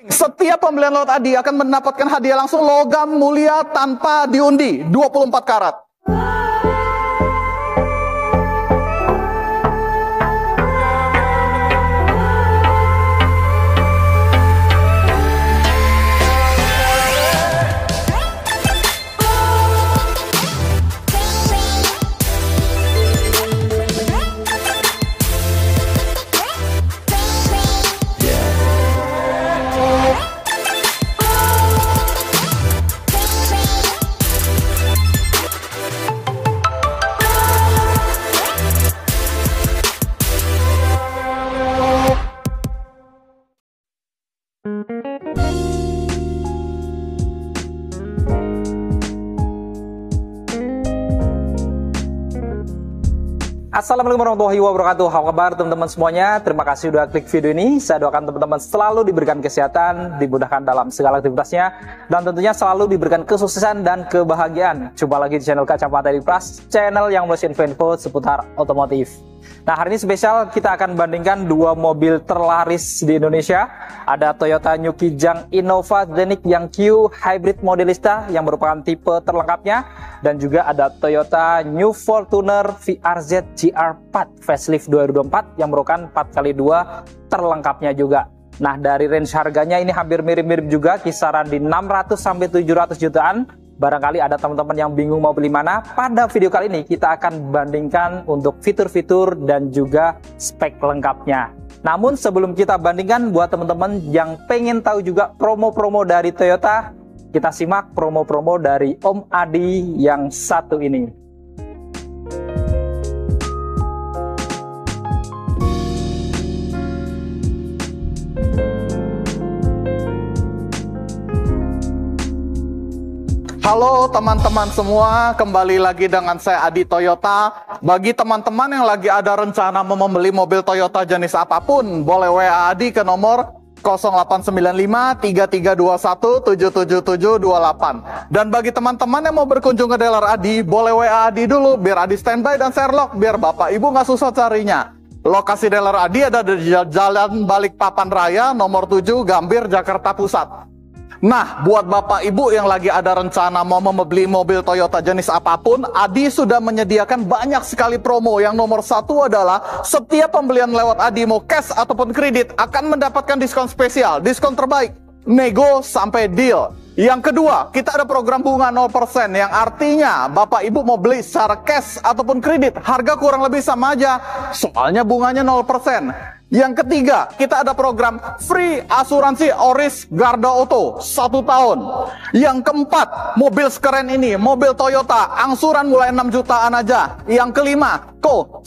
Setiap pembelian lot Adi akan mendapatkan hadiah langsung logam mulia tanpa diundi 24 karat. Assalamualaikum warahmatullahi wabarakatuh. Apa kabar teman-teman semuanya? Terima kasih sudah klik video ini. Saya doakan teman-teman selalu diberikan kesehatan, dimudahkan dalam segala aktivitasnya, dan tentunya selalu diberikan kesuksesan dan kebahagiaan. Jumpa lagi di channel Kacamata Adipras, channel yang membahas info seputar otomotif. Nah, hari ini spesial kita akan bandingkan dua mobil terlaris di Indonesia. Ada Toyota New Kijang Innova Zenik yang Q Hybrid Modelista yang merupakan tipe terlengkapnya, dan juga ada Toyota New Fortuner VRZ GR4 Facelift 2024 yang merupakan 4x2 terlengkapnya juga. Nah, dari range harganya ini hampir mirip-mirip juga, kisaran di 600 sampai 700 jutaan. Barangkali ada teman-teman yang bingung mau beli mana. Pada video kali ini kita akan bandingkan untuk fitur-fitur dan juga spek lengkapnya. Namun sebelum kita bandingkan, buat teman-teman yang pengen tahu juga promo-promo dari Toyota, kita simak promo-promo dari Om Adi yang satu ini. Halo teman-teman semua, kembali lagi dengan saya Adi Toyota. Bagi teman-teman yang lagi ada rencana membeli mobil Toyota jenis apapun, boleh WA Adi ke nomor 0895-3321-77728. Dan bagi teman-teman yang mau berkunjung ke dealer Adi, boleh WA Adi dulu biar Adi standby dan Sherlock, biar Bapak Ibu nggak susah carinya. Lokasi dealer Adi ada di Jalan Balikpapan Raya nomor 7 Gambir, Jakarta Pusat. Nah, buat Bapak Ibu yang lagi ada rencana mau membeli mobil Toyota jenis apapun, Adi sudah menyediakan banyak sekali promo. Yang nomor satu adalah setiap pembelian lewat Adi, mau cash ataupun kredit, akan mendapatkan diskon spesial, diskon terbaik, nego sampai deal. Yang kedua, kita ada program bunga 0%, yang artinya Bapak Ibu mau beli secara cash ataupun kredit, harga kurang lebih sama aja, soalnya bunganya 0%. Yang ketiga, kita ada program free asuransi Oris Garda Auto 1 tahun. Yang keempat, mobil sekeren ini, mobil Toyota, angsuran mulai 6 jutaan aja. Yang kelima,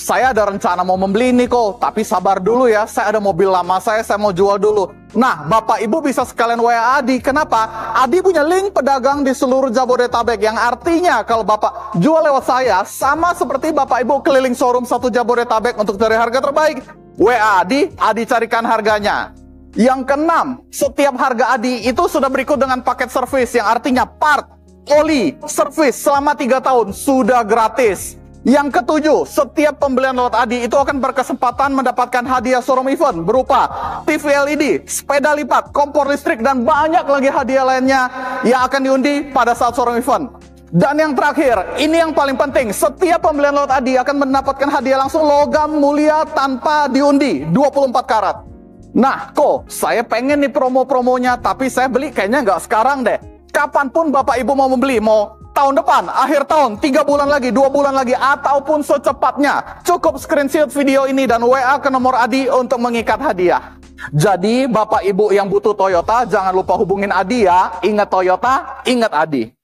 saya ada rencana mau membeli ini tapi sabar dulu ya, saya ada mobil lama saya mau jual dulu. Nah, Bapak Ibu bisa sekalian WA Adi. Kenapa? Adi punya link pedagang di seluruh Jabodetabek, yang artinya kalau Bapak jual lewat saya, sama seperti Bapak Ibu keliling showroom satu Jabodetabek untuk cari harga terbaik. WA Adi, Adi carikan harganya. Yang keenam, setiap harga Adi itu sudah berikut dengan paket servis, yang artinya part, oli, servis selama 3 tahun sudah gratis. Yang ketujuh, setiap pembelian lewat Adi itu akan berkesempatan mendapatkan hadiah showroom event berupa TV LED, sepeda lipat, kompor listrik, dan banyak lagi hadiah lainnya yang akan diundi pada saat showroom event. Dan yang terakhir, ini yang paling penting, setiap pembelian lot Adi akan mendapatkan hadiah langsung logam mulia tanpa diundi 24 karat. Nah, saya pengen nih promo-promonya, tapi saya beli kayaknya nggak sekarang deh. Kapanpun Bapak Ibu mau membeli, mau tahun depan, akhir tahun, 3 bulan lagi, 2 bulan lagi, ataupun secepatnya, cukup screenshot video ini dan WA ke nomor Adi untuk mengikat hadiah. Jadi Bapak Ibu yang butuh Toyota, jangan lupa hubungin Adi ya. Ingat Toyota, ingat Adi.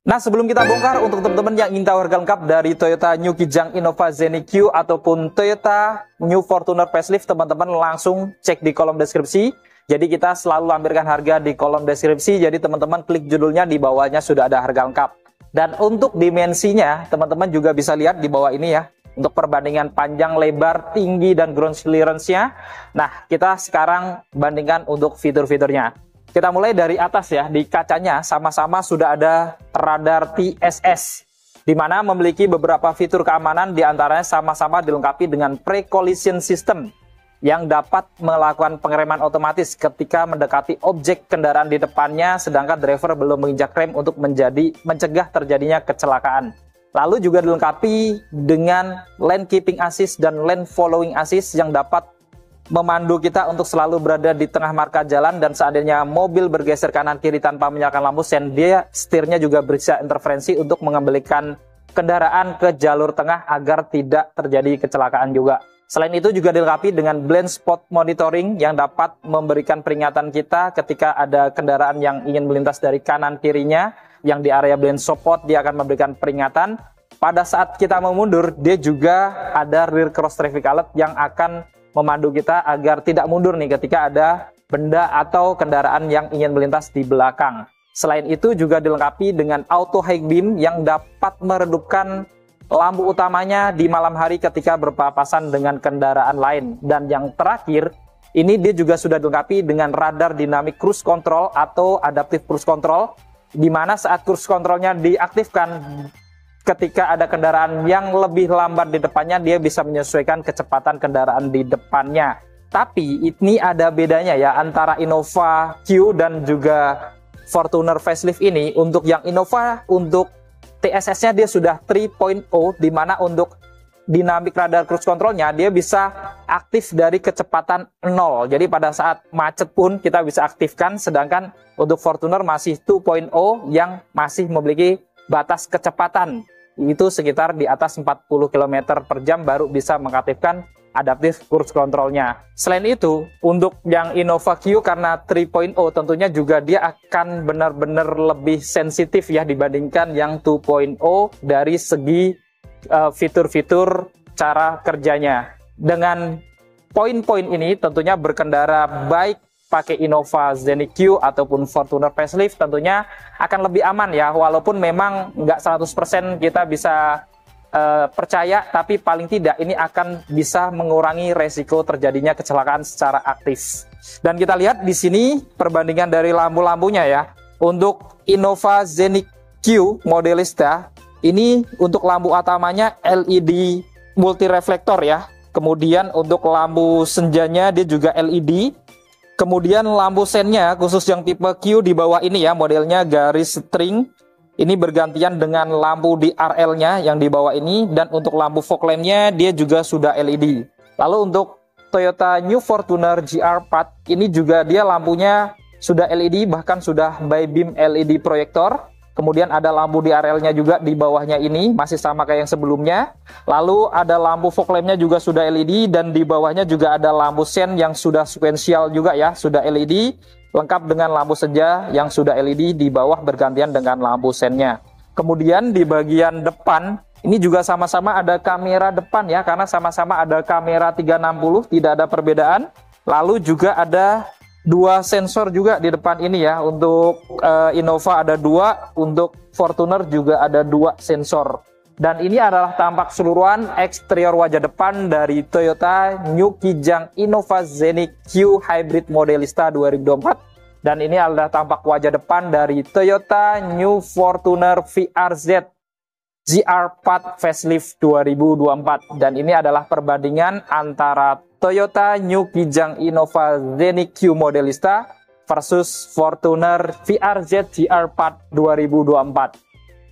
Nah, sebelum kita bongkar, untuk teman-teman yang ingin tahu harga lengkap dari Toyota New Kijang Innova Zenik Q ataupun Toyota New Fortuner Facelift, teman-teman langsung cek di kolom deskripsi. Jadi kita selalu lampirkan harga di kolom deskripsi, jadi teman-teman klik judulnya, di bawahnya sudah ada harga lengkap. Dan untuk dimensinya, teman-teman juga bisa lihat di bawah ini ya, untuk perbandingan panjang, lebar, tinggi, dan ground clearance-nya. Nah, kita sekarang bandingkan untuk fitur-fiturnya. Kita mulai dari atas ya. Di kacanya sama-sama sudah ada radar TSS, di mana memiliki beberapa fitur keamanan, diantaranya sama-sama dilengkapi dengan pre-collision system yang dapat melakukan pengereman otomatis ketika mendekati objek kendaraan di depannya, sedangkan driver belum menginjak rem untuk mencegah terjadinya kecelakaan. Lalu juga dilengkapi dengan lane keeping assist dan lane following assist yang dapat memandu kita untuk selalu berada di tengah marka jalan, dan seandainya mobil bergeser kanan kiri tanpa menyalakan lampu sen, dia setirnya juga bisa interferensi untuk mengembalikan kendaraan ke jalur tengah agar tidak terjadi kecelakaan juga. Selain itu juga dilengkapi dengan blind spot monitoring yang dapat memberikan peringatan kita ketika ada kendaraan yang ingin melintas dari kanan kirinya, yang di area blind spot dia akan memberikan peringatan. Pada saat kita mau mundur, dia juga ada rear cross traffic alert yang akan memandu kita agar tidak mundur nih ketika ada benda atau kendaraan yang ingin melintas di belakang. Selain itu juga dilengkapi dengan auto high beam yang dapat meredupkan lampu utamanya di malam hari ketika berpapasan dengan kendaraan lain. Dan yang terakhir, ini dia juga sudah dilengkapi dengan radar dynamic cruise control atau adaptive cruise control, di mana saat cruise controlnya diaktifkan, ketika ada kendaraan yang lebih lambat di depannya, dia bisa menyesuaikan kecepatan kendaraan di depannya. Tapi ini ada bedanya ya antara Innova Q dan juga Fortuner facelift ini. Untuk yang Innova, untuk TSS-nya dia sudah 3.0, di mana untuk dynamic radar cruise controlnya dia bisa aktif dari kecepatan 0. Jadi pada saat macet pun kita bisa aktifkan, sedangkan untuk Fortuner masih 2.0 yang masih memiliki batas kecepatan, itu sekitar di atas 40 km per jam baru bisa mengaktifkan adaptive cruise controlnya. Selain itu, untuk yang Innova Q karena 3.0 tentunya juga dia akan benar-benar lebih sensitif ya dibandingkan yang 2.0 dari segi fitur-fitur cara kerjanya. Dengan poin-poin ini tentunya berkendara baik pakai Innova Zenith Q ataupun Fortuner facelift tentunya akan lebih aman ya, walaupun memang nggak 100% kita bisa percaya, tapi paling tidak ini akan bisa mengurangi resiko terjadinya kecelakaan secara aktif. Dan kita lihat di sini perbandingan dari lampu-lampunya ya. Untuk Innova Zenith Q Modelista ini untuk lampu utamanya LED multi reflektor ya. Kemudian untuk lampu senjanya dia juga LED. Kemudian lampu sennya khusus yang tipe Q di bawah ini ya, modelnya garis string. Ini bergantian dengan lampu di RL-nya yang di bawah ini, dan untuk lampu fog lamp-nya dia juga sudah LED. Lalu untuk Toyota New Fortuner GR4 ini juga dia lampunya sudah LED, bahkan sudah by beam LED proyektor. Kemudian ada lampu di RL-nya juga di bawahnya ini, masih sama kayak yang sebelumnya. Lalu ada lampu fog lamp-nya juga sudah LED, dan di bawahnya juga ada lampu sen yang sudah sequential juga ya, sudah LED. Lengkap dengan lampu senja yang sudah LED di bawah bergantian dengan lampu sennya. Kemudian di bagian depan, ini juga sama-sama ada kamera depan ya, karena sama-sama ada kamera 360, tidak ada perbedaan. Lalu juga ada dua sensor juga di depan ini ya. Untuk Innova ada dua, untuk Fortuner juga ada dua sensor. Dan ini adalah tampak keseluruhan eksterior wajah depan dari Toyota New Kijang Innova Zenith Q Hybrid Modelista 2024. Dan ini adalah tampak wajah depan dari Toyota New Fortuner VRZ GR4 Facelift 2024. Dan ini adalah perbandingan antara Toyota New Kijang Innova Zenith Q Modelista versus Fortuner VRZ GR4 2024.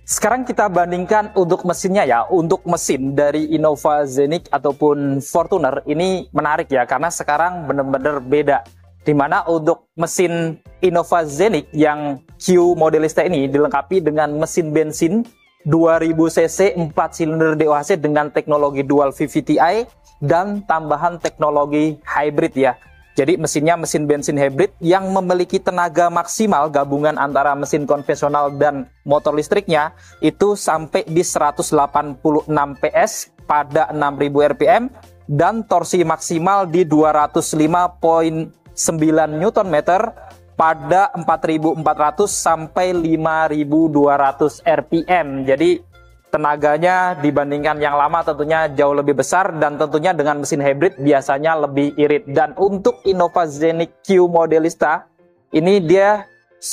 Sekarang kita bandingkan untuk mesinnya ya. Untuk mesin dari Innova Zenith ataupun Fortuner ini menarik ya, karena sekarang benar-benar beda. Dimana untuk mesin Innova Zenith yang Q Modelista ini dilengkapi dengan mesin bensin 2000 cc 4 silinder DOHC dengan teknologi dual VVTi dan tambahan teknologi hybrid ya. Jadi mesinnya mesin bensin hybrid yang memiliki tenaga maksimal gabungan antara mesin konvensional dan motor listriknya itu sampai di 186 PS pada 6000 rpm dan torsi maksimal di 205,9 Nm pada 4400 sampai 5200 rpm. Jadi tenaganya dibandingkan yang lama tentunya jauh lebih besar, dan tentunya dengan mesin hybrid biasanya lebih irit. Dan untuk Innova Zenith Q Modelista ini dia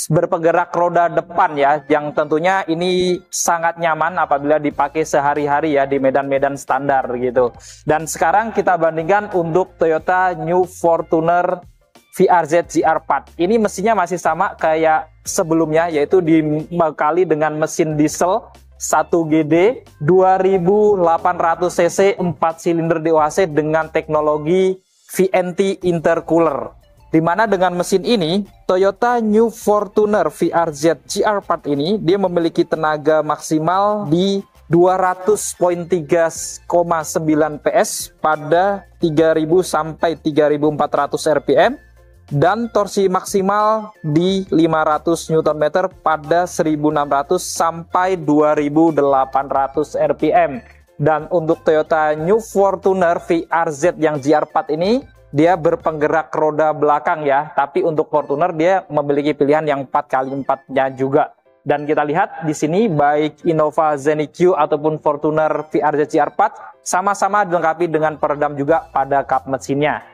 berpenggerak roda depan ya, yang tentunya ini sangat nyaman apabila dipakai sehari-hari ya di medan-medan standar gitu. Dan sekarang kita bandingkan untuk Toyota New Fortuner VRZ GR4. Ini mesinnya masih sama kayak sebelumnya, yaitu dibekali dengan mesin diesel 1GD 2800 cc 4 silinder DOHC dengan teknologi VNT intercooler. Di mana dengan mesin ini, Toyota New Fortuner VRZ GR4 ini, dia memiliki tenaga maksimal di 200.3,9 PS pada 3000 sampai 3400 rpm dan torsi maksimal di 500 Nm pada 1600 sampai 2800 rpm. Dan untuk Toyota New Fortuner VRZ yang GR4 ini, dia berpenggerak roda belakang ya, tapi untuk Fortuner dia memiliki pilihan yang 4x4-nya juga. Dan kita lihat di sini baik Innova Zenith Q ataupun Fortuner VRZ GR4 sama-sama dilengkapi dengan peredam juga pada kap mesinnya.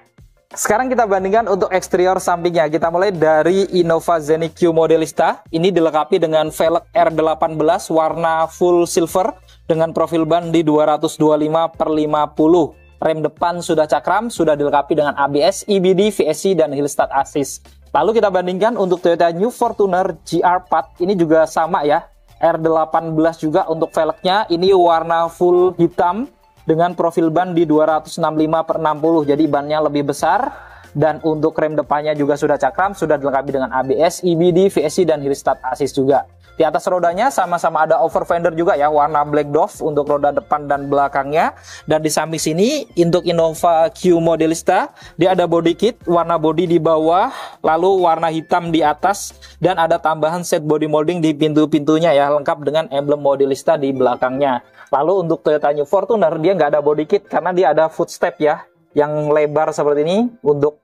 Sekarang kita bandingkan untuk eksterior sampingnya. Kita mulai dari Innova Zenith Q Modelista. Ini dilengkapi dengan velg R18 warna full silver dengan profil ban di 225/50. Rem depan sudah cakram, sudah dilengkapi dengan ABS, EBD, VSC, dan Hill Start Assist. Lalu kita bandingkan untuk Toyota New Fortuner GR4, ini juga sama ya, R18 juga untuk velgnya, ini warna full hitam dengan profil ban di 265/60, jadi bannya lebih besar. Dan untuk rem depannya juga sudah cakram, sudah dilengkapi dengan ABS, EBD, VSC, dan Hill Start Assist juga. Di atas rodanya sama-sama ada over fender juga ya, warna black Dove untuk roda depan dan belakangnya. Dan di samping sini untuk Innova Q Modelista, dia ada body kit, warna body di bawah, lalu warna hitam di atas, dan ada tambahan set body molding di pintu-pintunya ya, lengkap dengan emblem Modelista di belakangnya. Lalu untuk Toyota New Fortuner, dia nggak ada body kit karena dia ada footstep ya, yang lebar seperti ini untuk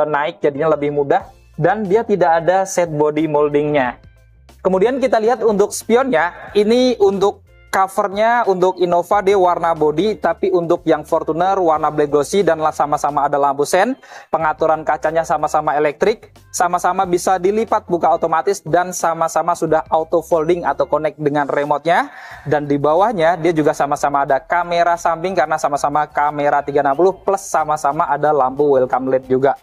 naik jadinya lebih mudah, dan dia tidak ada set body moldingnya. Kemudian kita lihat untuk spionnya, ini untuk covernya untuk Innova dia warna body, tapi untuk yang Fortuner warna black glossy dan sama-sama ada lampu sen. Pengaturan kacanya sama-sama elektrik, sama-sama bisa dilipat buka otomatis, dan sama-sama sudah auto folding atau connect dengan remote-nya. Dan di bawahnya dia juga sama-sama ada kamera samping karena sama-sama kamera 360 plus sama-sama ada lampu welcome LED juga.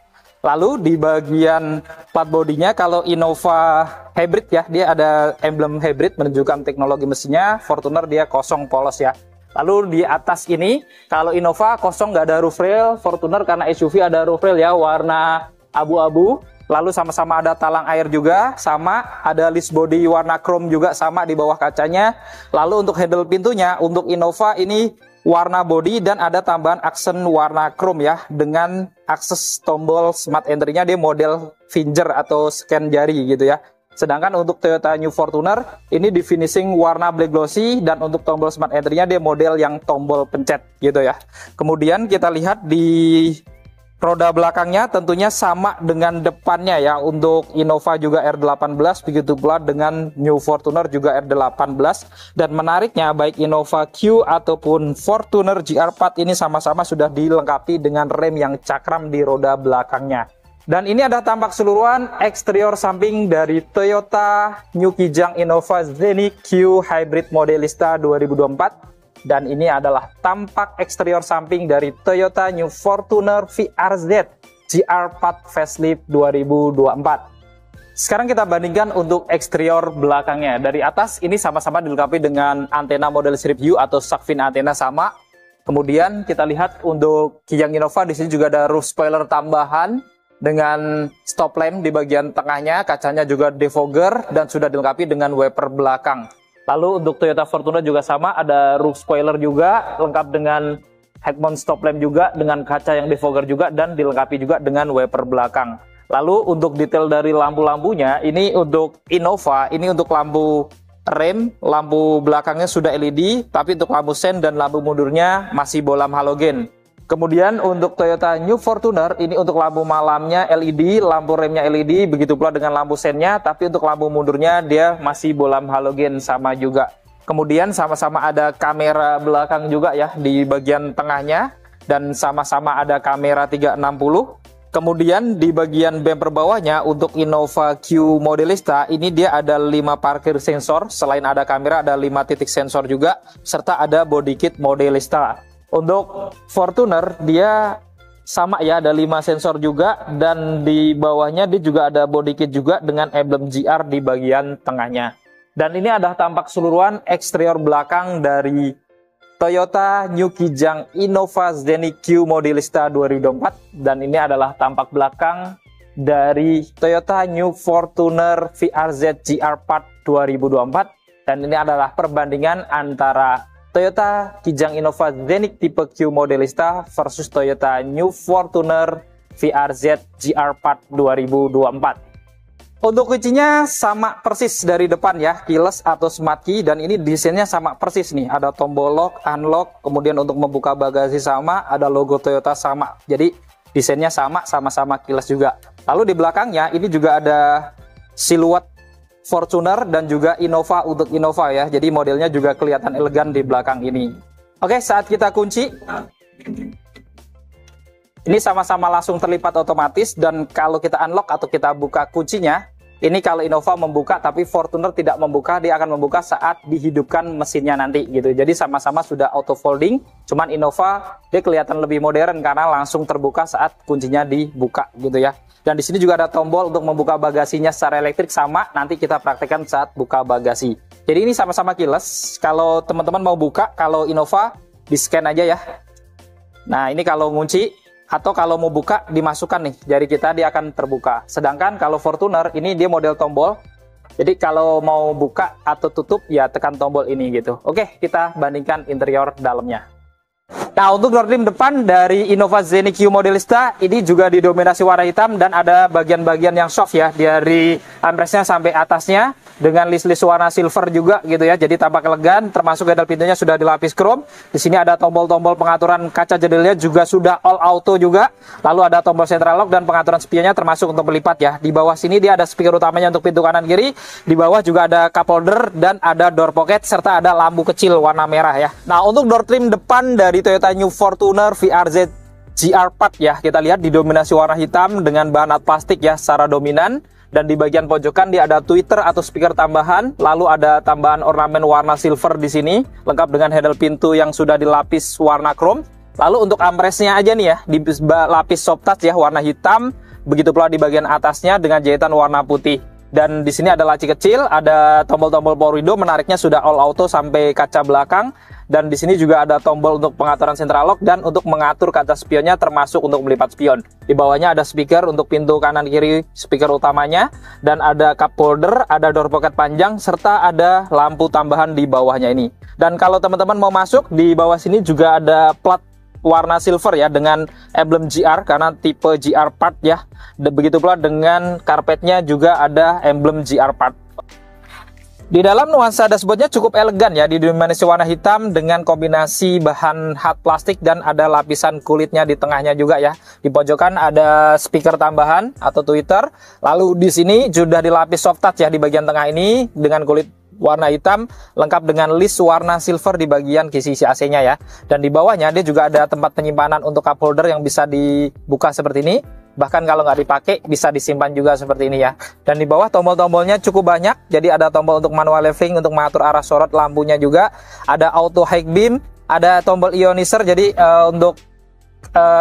Lalu di bagian plat bodinya, kalau Innova hybrid ya, dia ada emblem hybrid menunjukkan teknologi mesinnya. Fortuner dia kosong polos ya. Lalu di atas ini, kalau Innova kosong nggak ada roof rail, Fortuner karena SUV ada roof rail ya, warna abu-abu. Lalu sama-sama ada talang air juga, sama ada list body warna chrome juga sama di bawah kacanya. Lalu untuk handle pintunya, untuk Innova ini warna body dan ada tambahan aksen warna chrome ya, dengan akses tombol smart entry-nya dia model finger atau scan jari gitu ya. Sedangkan untuk Toyota New Fortuner ini di finishing warna black glossy, dan untuk tombol smart entry-nya dia model yang tombol pencet gitu ya. Kemudian kita lihat di roda belakangnya tentunya sama dengan depannya ya, untuk Innova juga R18, begitu pula dengan New Fortuner juga R18. Dan menariknya baik Innova Q ataupun Fortuner GR4 ini sama-sama sudah dilengkapi dengan rem yang cakram di roda belakangnya. Dan ini ada tampak keseluruhan eksterior samping dari Toyota New Kijang Innova Zenith Q Hybrid Modelista 2024. Dan ini adalah tampak eksterior samping dari Toyota New Fortuner VRZ GR4 Facelift 2024. Sekarang kita bandingkan untuk eksterior belakangnya. Dari atas ini sama-sama dilengkapi dengan antena model strip view atau shark fin antena sama. Kemudian kita lihat untuk Kijang Innova di sini juga ada roof spoiler tambahan dengan stop lamp di bagian tengahnya, kacanya juga defogger dan sudah dilengkapi dengan wiper belakang. Lalu untuk Toyota Fortuner juga sama, ada roof spoiler juga, lengkap dengan head mount stop lamp juga, dengan kaca yang defogger juga, dan dilengkapi juga dengan wiper belakang. Lalu untuk detail dari lampu-lampunya, ini untuk Innova, ini untuk lampu rem, lampu belakangnya sudah LED, tapi untuk lampu sen dan lampu mundurnya masih bolam halogen. Kemudian untuk Toyota New Fortuner, ini untuk lampu malamnya LED, lampu remnya LED, begitu pula dengan lampu sennya, tapi untuk lampu mundurnya dia masih bolam halogen sama juga. Kemudian sama-sama ada kamera belakang juga ya di bagian tengahnya, dan sama-sama ada kamera 360. Kemudian di bagian bumper bawahnya untuk Innova Q Modelista ini dia ada 5 parkir sensor, selain ada kamera ada 5 titik sensor juga, serta ada body kit Modelista. Untuk Fortuner dia sama ya, ada 5 sensor juga, dan di bawahnya dia juga ada body kit juga dengan emblem GR di bagian tengahnya. Dan ini adalah tampak keseluruhan eksterior belakang dari Toyota New Kijang Innova Zenith Q Modelista 2024, dan ini adalah tampak belakang dari Toyota New Fortuner VRZ GR Part 2024, dan ini adalah perbandingan antara Toyota Kijang Innova Zenith tipe Q Modelista versus Toyota New Fortuner VRZ GR Part 2024. Untuk kuncinya sama persis dari depan ya, keyless atau smart key, dan ini desainnya sama persis nih. Ada tombol lock, unlock, kemudian untuk membuka bagasi sama, ada logo Toyota sama. Jadi desainnya sama-sama keyless juga. Lalu di belakangnya ini juga ada siluet Fortuner dan juga Innova untuk Innova ya. Jadi modelnya juga kelihatan elegan di belakang ini. Oke, saat kita kunci, ini sama-sama langsung terlipat otomatis, dan kalau kita unlock atau kita buka kuncinya, ini kalau Innova membuka tapi Fortuner tidak membuka, dia akan membuka saat dihidupkan mesinnya nanti gitu. Jadi sama-sama sudah auto folding, cuman Innova dia kelihatan lebih modern karena langsung terbuka saat kuncinya dibuka gitu ya. Dan di sini juga ada tombol untuk membuka bagasinya secara elektrik, sama nanti kita praktekkan saat buka bagasi. Jadi ini sama-sama keyless. Kalau teman-teman mau buka, kalau Innova di scan aja ya. Nah, ini kalau ngunci atau kalau mau buka dimasukkan nih jari kita, dia akan terbuka. Sedangkan kalau Fortuner ini dia model tombol, jadi kalau mau buka atau tutup ya tekan tombol ini gitu. Oke, kita bandingkan interior dalamnya. Nah, untuk door trim depan dari Innova Zenith Q Modelista ini juga didominasi warna hitam, dan ada bagian-bagian yang soft ya dari armrestnya sampai atasnya dengan list-list warna silver juga gitu ya. Jadi tampak elegan, termasuk pedal pintunya sudah dilapis chrome. Di sini ada tombol-tombol pengaturan kaca jendelanya juga sudah all auto juga. Lalu ada tombol central lock dan pengaturan spionnya termasuk untuk melipat ya. Di bawah sini dia ada speaker utamanya untuk pintu kanan kiri. Di bawah juga ada cup holder dan ada door pocket serta ada lampu kecil warna merah ya. Nah, untuk door trim depan dari Toyota New Fortuner VRZ GR Part ya, kita lihat didominasi warna hitam dengan bahan plastik ya secara dominan. Dan di bagian pojokan dia ada tweeter atau speaker tambahan, lalu ada tambahan ornamen warna silver di sini, lengkap dengan handle pintu yang sudah dilapis warna chrome. Lalu untuk armrestnya aja nih ya, dilapis soft touch ya warna hitam, begitu pula di bagian atasnya dengan jahitan warna putih. Dan di sini ada laci kecil, ada tombol-tombol power window, menariknya sudah all auto sampai kaca belakang. Dan di sini juga ada tombol untuk pengaturan central lock dan untuk mengatur kaca spionnya termasuk untuk melipat spion. Di bawahnya ada speaker untuk pintu kanan kiri speaker utamanya, dan ada cup holder, ada door pocket panjang serta ada lampu tambahan di bawahnya ini. Dan kalau teman-teman mau masuk, di bawah sini juga ada plat warna silver ya dengan emblem GR karena tipe GR Part ya. Begitu pula dengan karpetnya juga ada emblem GR Part. Di dalam nuansa dashboardnya cukup elegan ya, didominasi warna hitam dengan kombinasi bahan hard plastik dan ada lapisan kulitnya di tengahnya juga ya. Di pojokan ada speaker tambahan atau tweeter. Lalu di sini sudah dilapis soft touch ya di bagian tengah ini dengan kulit warna hitam, lengkap dengan list warna silver di bagian kisi AC-nya ya. Dan di bawahnya dia juga ada tempat penyimpanan untuk cup holder yang bisa dibuka seperti ini. Bahkan kalau nggak dipakai bisa disimpan juga seperti ini ya. Dan di bawah tombol-tombolnya cukup banyak. Jadi ada tombol untuk manual leveling untuk mengatur arah sorot lampunya juga. Ada auto high beam, ada tombol ionizer. Jadi untuk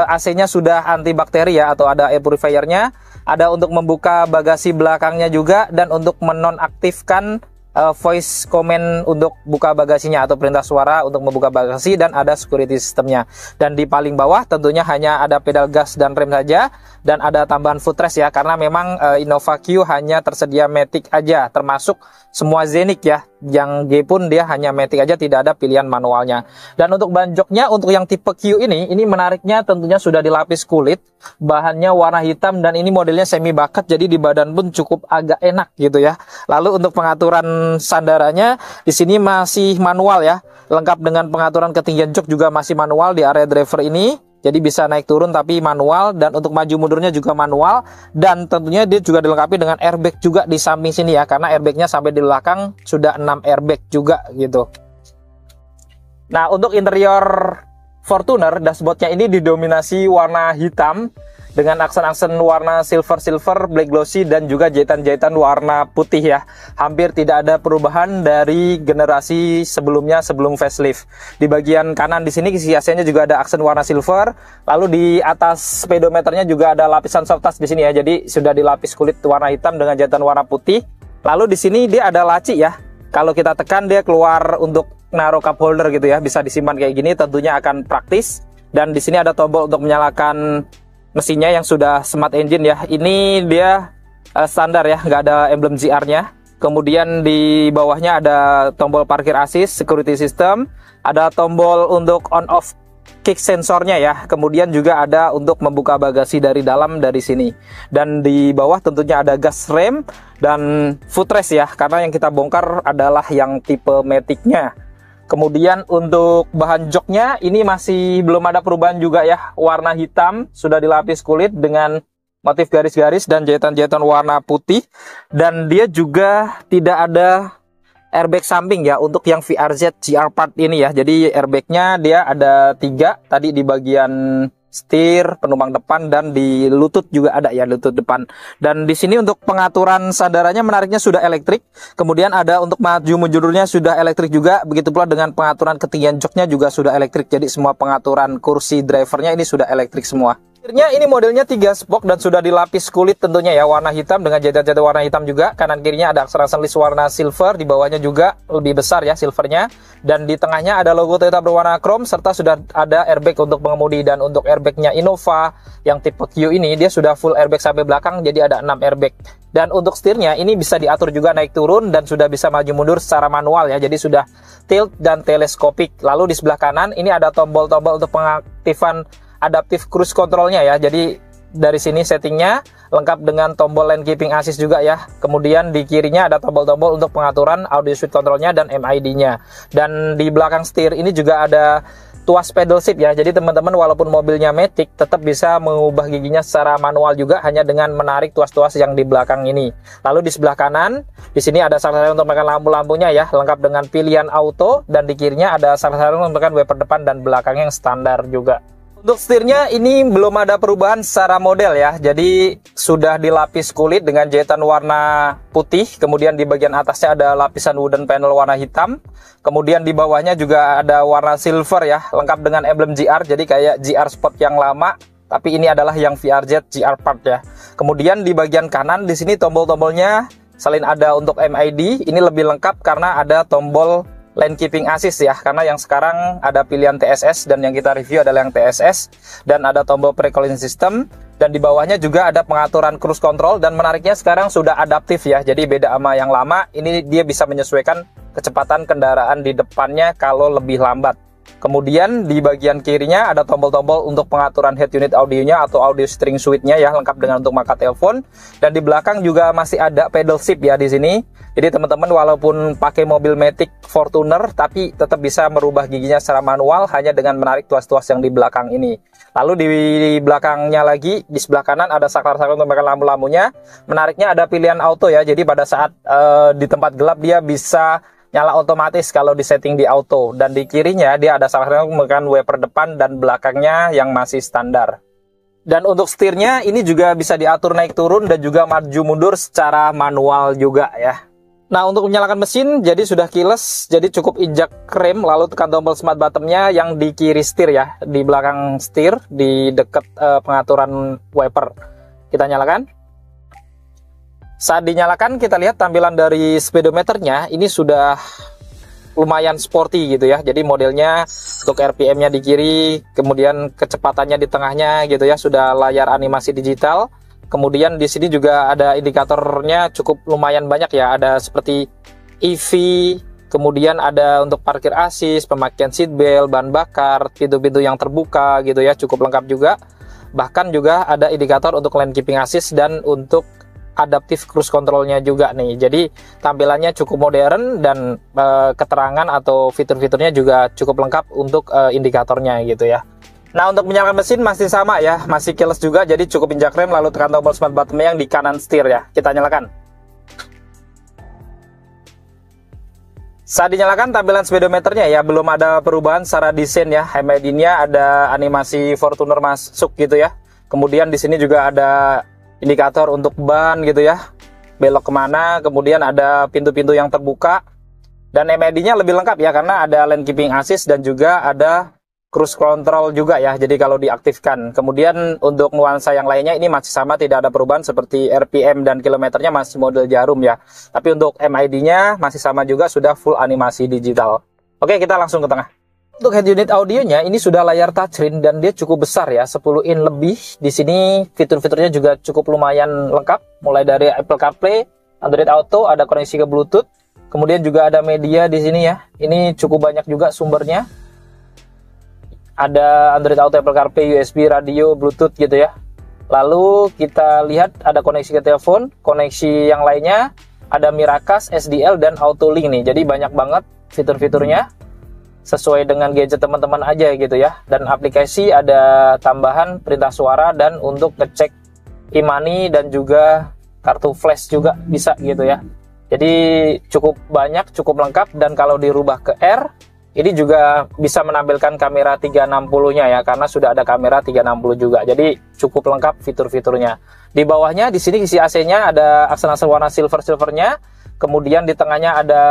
AC-nya sudah antibakteri ya, atau ada air purifiernya. Ada untuk membuka bagasi belakangnya juga, dan untuk menonaktifkan voice command untuk buka bagasinya atau perintah suara untuk membuka bagasi, dan ada security systemnya. Dan di paling bawah tentunya hanya ada pedal gas dan rem saja, dan ada tambahan footrest ya, karena memang Innova Q hanya tersedia matic aja, termasuk semua Zenith ya. Yang G pun dia hanya matic aja, tidak ada pilihan manualnya. Dan untuk ban joknya untuk yang tipe Q ini menariknya tentunya sudah dilapis kulit, bahannya warna hitam, dan ini modelnya semi bucket, jadi di badan pun cukup agak enak gitu ya. Lalu untuk pengaturan sandarannya di sini masih manual ya, lengkap dengan pengaturan ketinggian jok juga masih manual di area driver ini. Jadi bisa naik turun tapi manual, dan untuk maju mundurnya juga manual, dan tentunya dia juga dilengkapi dengan airbag juga di samping sini ya, karena airbagnya sampai di belakang sudah 6 airbag juga gitu. Nah, untuk interior Fortuner dashboardnya ini didominasi warna hitam dengan aksen-aksen warna silver, black glossy, dan juga jahitan-jahitan warna putih ya. Hampir tidak ada perubahan dari generasi sebelumnya sebelum facelift. Di bagian kanan di sini sisi AC-nya juga ada aksen warna silver. Lalu di atas speedometernya juga ada lapisan soft touch di sini ya. Jadi sudah dilapis kulit warna hitam dengan jahitan warna putih. Lalu di sini dia ada laci ya. Kalau kita tekan dia keluar untuk naruh cup holder gitu ya, bisa disimpan kayak gini, tentunya akan praktis. Dan di sini ada tombol untuk menyalakan mesinnya yang sudah smart engine ya. Ini dia standar ya, nggak ada emblem GR-nya. Kemudian di bawahnya ada tombol parkir assist, security system, ada tombol untuk on off kick sensornya ya. Kemudian juga ada untuk membuka bagasi dari dalam dari sini. Dan di bawah tentunya ada gas rem dan footrest ya, karena yang kita bongkar adalah yang tipe Matic-nya. Kemudian untuk bahan joknya ini masih belum ada perubahan juga ya, warna hitam, sudah dilapis kulit dengan motif garis-garis dan jahitan-jahitan warna putih. Dan dia juga tidak ada airbag samping ya untuk yang VRZ GR Part ini ya. Jadi airbagnya dia ada 3 tadi di bagian setir, penumpang depan, dan di lutut juga ada ya, lutut depan. Dan di sini untuk pengaturan sandarannya menariknya sudah elektrik. Kemudian ada untuk maju mundurnya sudah elektrik juga. Begitu pula dengan pengaturan ketinggian joknya juga sudah elektrik. Jadi semua pengaturan kursi drivernya ini sudah elektrik semua. Akhirnya ini modelnya 3 spok dan sudah dilapis kulit tentunya ya, warna hitam dengan jahitan-jahitan warna hitam juga. Kanan kirinya ada aksen-aksen list warna silver, di bawahnya juga lebih besar ya silvernya. Dan di tengahnya ada logo Toyota berwarna chrome, serta sudah ada airbag untuk pengemudi. Dan untuk airbagnya Innova yang tipe Q ini dia sudah full airbag sampai belakang, jadi ada 6 airbag. Dan untuk setirnya ini bisa diatur juga naik turun dan sudah bisa maju mundur secara manual ya, jadi sudah tilt dan teleskopik. Lalu di sebelah kanan ini ada tombol-tombol untuk pengaktifan adaptive cruise controlnya ya. Jadi dari sini settingnya lengkap dengan tombol lane keeping assist juga ya. Kemudian di kirinya ada tombol-tombol untuk pengaturan audio switch controlnya dan MID-nya. Dan di belakang setir ini juga ada tuas pedal shift ya. Jadi teman-teman walaupun mobilnya Matic tetap bisa mengubah giginya secara manual juga hanya dengan menarik tuas-tuas yang di belakang ini. Lalu di sebelah kanan di sini ada saran-saran untuk menekan lampu-lampunya ya, lengkap dengan pilihan auto. Dan di kirinya ada saran-saran untuk menekan wiper depan dan belakang yang standar juga. Untuk setirnya ini belum ada perubahan secara model ya, jadi sudah dilapis kulit dengan jahitan warna putih. Kemudian di bagian atasnya ada lapisan wooden panel warna hitam. Kemudian di bawahnya juga ada warna silver ya, lengkap dengan emblem GR, jadi kayak GR Sport yang lama, tapi ini adalah yang VRZ GR Part ya. Kemudian di bagian kanan di sini tombol-tombolnya selain ada untuk MID, ini lebih lengkap karena ada tombol lane keeping assist ya, karena yang sekarang ada pilihan TSS dan yang kita review adalah yang TSS. Dan ada tombol pre-collision system, dan di bawahnya juga ada pengaturan cruise control. Dan menariknya sekarang sudah adaptif ya, jadi beda sama yang lama, ini dia bisa menyesuaikan kecepatan kendaraan di depannya kalau lebih lambat. Kemudian di bagian kirinya ada tombol-tombol untuk pengaturan head unit audionya atau audio steering suite-nya ya, lengkap dengan untuk mangkat telepon. Dan di belakang juga masih ada pedal shift ya di sini. Jadi teman-teman walaupun pakai mobil Matic Fortuner tapi tetap bisa merubah giginya secara manual hanya dengan menarik tuas-tuas yang di belakang ini. Lalu di belakangnya lagi di sebelah kanan ada saklar-saklar untuk menekan lampu-lampunya. Menariknya ada pilihan auto ya. Jadi pada saat di tempat gelap dia bisa nyala otomatis kalau di setting di auto. Dan di kirinya dia ada saklar untuk menekan wiper depan dan belakangnya yang masih standar. Dan untuk setirnya ini juga bisa diatur naik turun dan juga maju mundur secara manual juga ya. Nah, untuk menyalakan mesin jadi sudah keyless, jadi cukup injak rem lalu tekan tombol smart button-nya yang di kiri setir ya, di belakang setir di dekat pengaturan wiper. Kita nyalakan. Saat dinyalakan kita lihat tampilan dari speedometernya ini sudah lumayan sporty gitu ya. Jadi modelnya untuk RPM-nya di kiri, kemudian kecepatannya di tengahnya gitu ya, sudah layar animasi digital. Kemudian di sini juga ada indikatornya cukup lumayan banyak ya, ada seperti EV, kemudian ada untuk parkir assist, pemakaian seatbelt, bahan bakar, pintu-pintu yang terbuka gitu ya, cukup lengkap juga. Bahkan juga ada indikator untuk lane keeping assist dan untuk adaptive cruise controlnya juga nih. Jadi tampilannya cukup modern dan keterangan atau fitur-fiturnya juga cukup lengkap untuk indikatornya gitu ya. Nah, untuk menyalakan mesin masih sama ya, masih keyless juga, jadi cukup injak rem lalu tekan tombol smart button yang di kanan setir ya. Kita nyalakan. Saat dinyalakan tampilan speedometernya ya belum ada perubahan secara desain ya. MID-nya ada animasi Fortuner masuk gitu ya. Kemudian di sini juga ada indikator untuk ban gitu ya, belok kemana. Kemudian ada pintu-pintu yang terbuka. Dan MID-nya lebih lengkap ya, karena ada lane keeping assist dan juga ada cruise control juga ya, jadi kalau diaktifkan. Kemudian untuk nuansa yang lainnya ini masih sama, tidak ada perubahan seperti RPM dan kilometernya masih model jarum ya. Tapi untuk MID-nya masih sama juga, sudah full animasi digital. Oke, kita langsung ke tengah. Untuk head unit audionya ini sudah layar touchscreen dan dia cukup besar ya, 10 in lebih. Di sini fitur-fiturnya juga cukup lumayan lengkap, mulai dari Apple CarPlay, Android Auto, ada koneksi ke Bluetooth. Kemudian juga ada media di sini ya. Ini cukup banyak juga sumbernya. Ada Android Auto, Apple CarPlay, USB, radio, Bluetooth gitu ya. Lalu kita lihat ada koneksi ke telepon, koneksi yang lainnya, ada Miracast, SDL, dan Auto-Link nih. Jadi banyak banget fitur-fiturnya, sesuai dengan gadget teman-teman aja gitu ya. Dan aplikasi ada tambahan perintah suara dan untuk ngecek e-money dan juga kartu flash juga bisa gitu ya. Jadi cukup banyak, cukup lengkap. Dan kalau dirubah ke R, ini juga bisa menampilkan kamera 360-nya ya, karena sudah ada kamera 360 juga. Jadi cukup lengkap fitur-fiturnya. Di bawahnya di sini isi AC-nya ada aksen-aksen warna silver-silvernya. Kemudian di tengahnya ada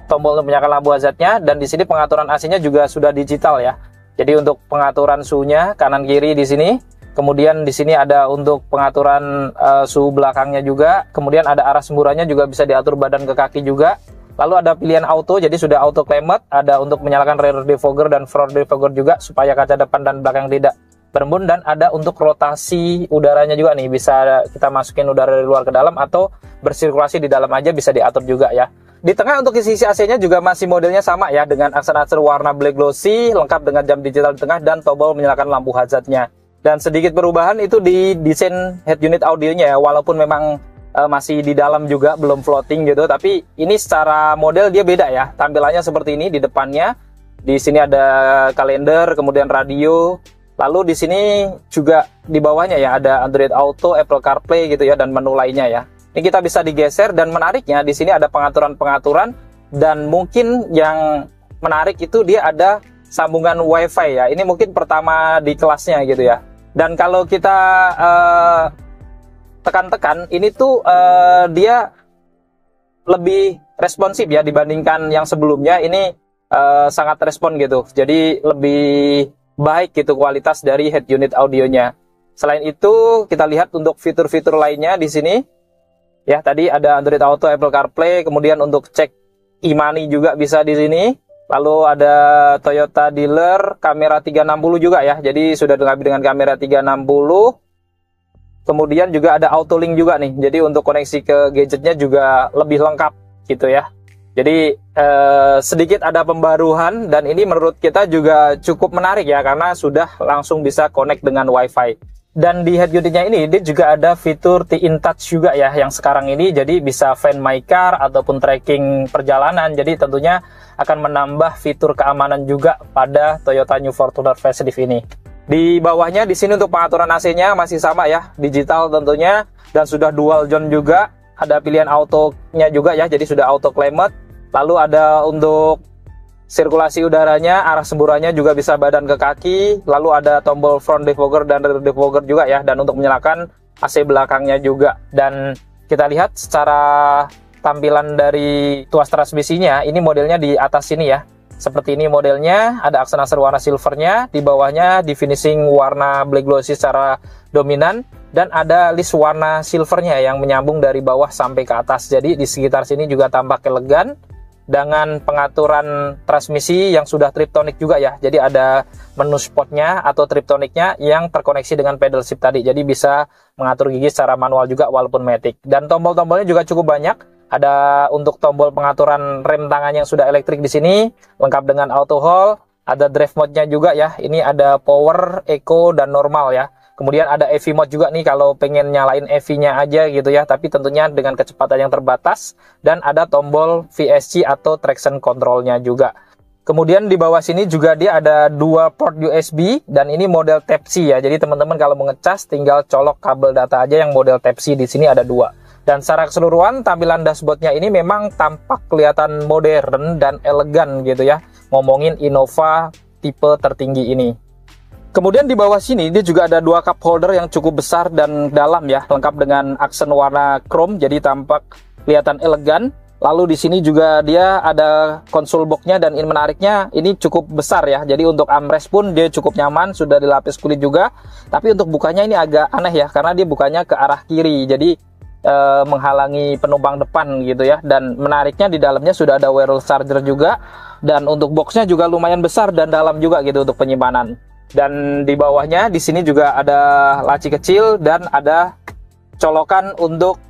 tombol untuk menyalakan lampu hazardnya, dan di sini pengaturan AC-nya juga sudah digital ya. Jadi untuk pengaturan suhunya kanan kiri di sini. Kemudian di sini ada untuk pengaturan suhu belakangnya juga. Kemudian ada arah semburannya juga bisa diatur badan ke kaki juga. Lalu ada pilihan auto, jadi sudah auto climate, ada untuk menyalakan rear defogger dan front defogger juga supaya kaca depan dan belakang tidak berembun, dan ada untuk rotasi udaranya juga nih, bisa kita masukin udara dari luar ke dalam atau bersirkulasi di dalam aja bisa diatur juga ya. Di tengah untuk isi AC-nya juga masih modelnya sama ya, dengan aksen-aksen warna black glossy, lengkap dengan jam digital di tengah dan tombol menyalakan lampu hazardnya. Dan sedikit perubahan itu di desain head unit audionya ya, walaupun memang masih di dalam juga, belum floating gitu, tapi ini secara model dia beda ya. Tampilannya seperti ini di depannya. Di sini ada kalender, kemudian radio. Lalu di sini juga di bawahnya ya ada Android Auto, Apple CarPlay gitu ya, dan menu lainnya ya. Ini kita bisa digeser, dan menariknya di sini ada pengaturan-pengaturan, dan mungkin yang menarik itu dia ada sambungan WiFi ya. Ini mungkin pertama di kelasnya gitu ya. Dan kalau kita tekan-tekan, ini tuh dia lebih responsif ya dibandingkan yang sebelumnya. Ini sangat respon gitu, jadi lebih baik gitu kualitas dari head unit audionya. Selain itu kita lihat untuk fitur-fitur lainnya di sini ya, tadi ada Android Auto, Apple CarPlay, kemudian untuk cek e-money juga bisa di sini. Lalu ada Toyota Dealer, kamera 360 juga ya, jadi sudah dilengkapi dengan kamera 360. Kemudian juga ada Auto-Link juga nih, jadi untuk koneksi ke gadgetnya juga lebih lengkap gitu ya. Jadi sedikit ada pembaruan, dan ini menurut kita juga cukup menarik ya, karena sudah langsung bisa connect dengan WiFi. Dan di head unitnya ini dia juga ada fitur T-In-Touch juga ya, yang sekarang ini jadi bisa Find My Car ataupun tracking perjalanan. Jadi tentunya akan menambah fitur keamanan juga pada Toyota New Fortuner facelift ini. Di bawahnya di sini untuk pengaturan AC-nya masih sama ya, digital tentunya, dan sudah dual zone juga. Ada pilihan autonya juga ya, jadi sudah auto climate. Lalu ada untuk sirkulasi udaranya, arah semburannya juga bisa badan ke kaki. Lalu ada tombol front defogger dan rear defogger juga ya, dan untuk menyalakan AC belakangnya juga. Dan kita lihat secara tampilan dari tuas transmisinya, ini modelnya di atas sini ya. Seperti ini modelnya, ada aksen-aksen warna silvernya, di bawahnya di finishing warna black glossy secara dominan, dan ada list warna silvernya yang menyambung dari bawah sampai ke atas. Jadi di sekitar sini juga tampak elegan, dengan pengaturan transmisi yang sudah triptonic juga ya. Jadi ada menu spotnya atau triptonicnya yang terkoneksi dengan pedal shift tadi. Jadi bisa mengatur gigi secara manual juga walaupun matic. Dan tombol-tombolnya juga cukup banyak. Ada untuk tombol pengaturan rem tangan yang sudah elektrik di sini, lengkap dengan auto hold. Ada drive mode-nya juga ya. Ini ada power, eco, dan normal ya. Kemudian ada EV mode juga nih kalau pengen nyalain EV-nya aja gitu ya, tapi tentunya dengan kecepatan yang terbatas. Dan ada tombol VSC atau traction control-nya juga. Kemudian di bawah sini juga dia ada dua port USB, dan ini model Type-C ya. Jadi teman-teman kalau mau ngecas tinggal colok kabel data aja yang model Type-C, di sini ada dua. Dan secara keseluruhan tampilan dashboardnya ini memang tampak kelihatan modern dan elegan gitu ya. Ngomongin Innova tipe tertinggi ini. Kemudian di bawah sini dia juga ada dua cup holder yang cukup besar dan dalam ya, lengkap dengan aksen warna chrome, jadi tampak kelihatan elegan. Lalu di sini juga dia ada konsol boxnya, dan ini menariknya ini cukup besar ya. Jadi untuk armrest pun dia cukup nyaman, sudah dilapis kulit juga. Tapi untuk bukanya ini agak aneh ya, karena dia bukanya ke arah kiri, jadi menghalangi penumpang depan gitu ya. Dan menariknya di dalamnya sudah ada wireless charger juga, dan untuk boxnya juga lumayan besar dan dalam juga gitu untuk penyimpanan. Dan di bawahnya di sini juga ada laci kecil dan ada colokan untuk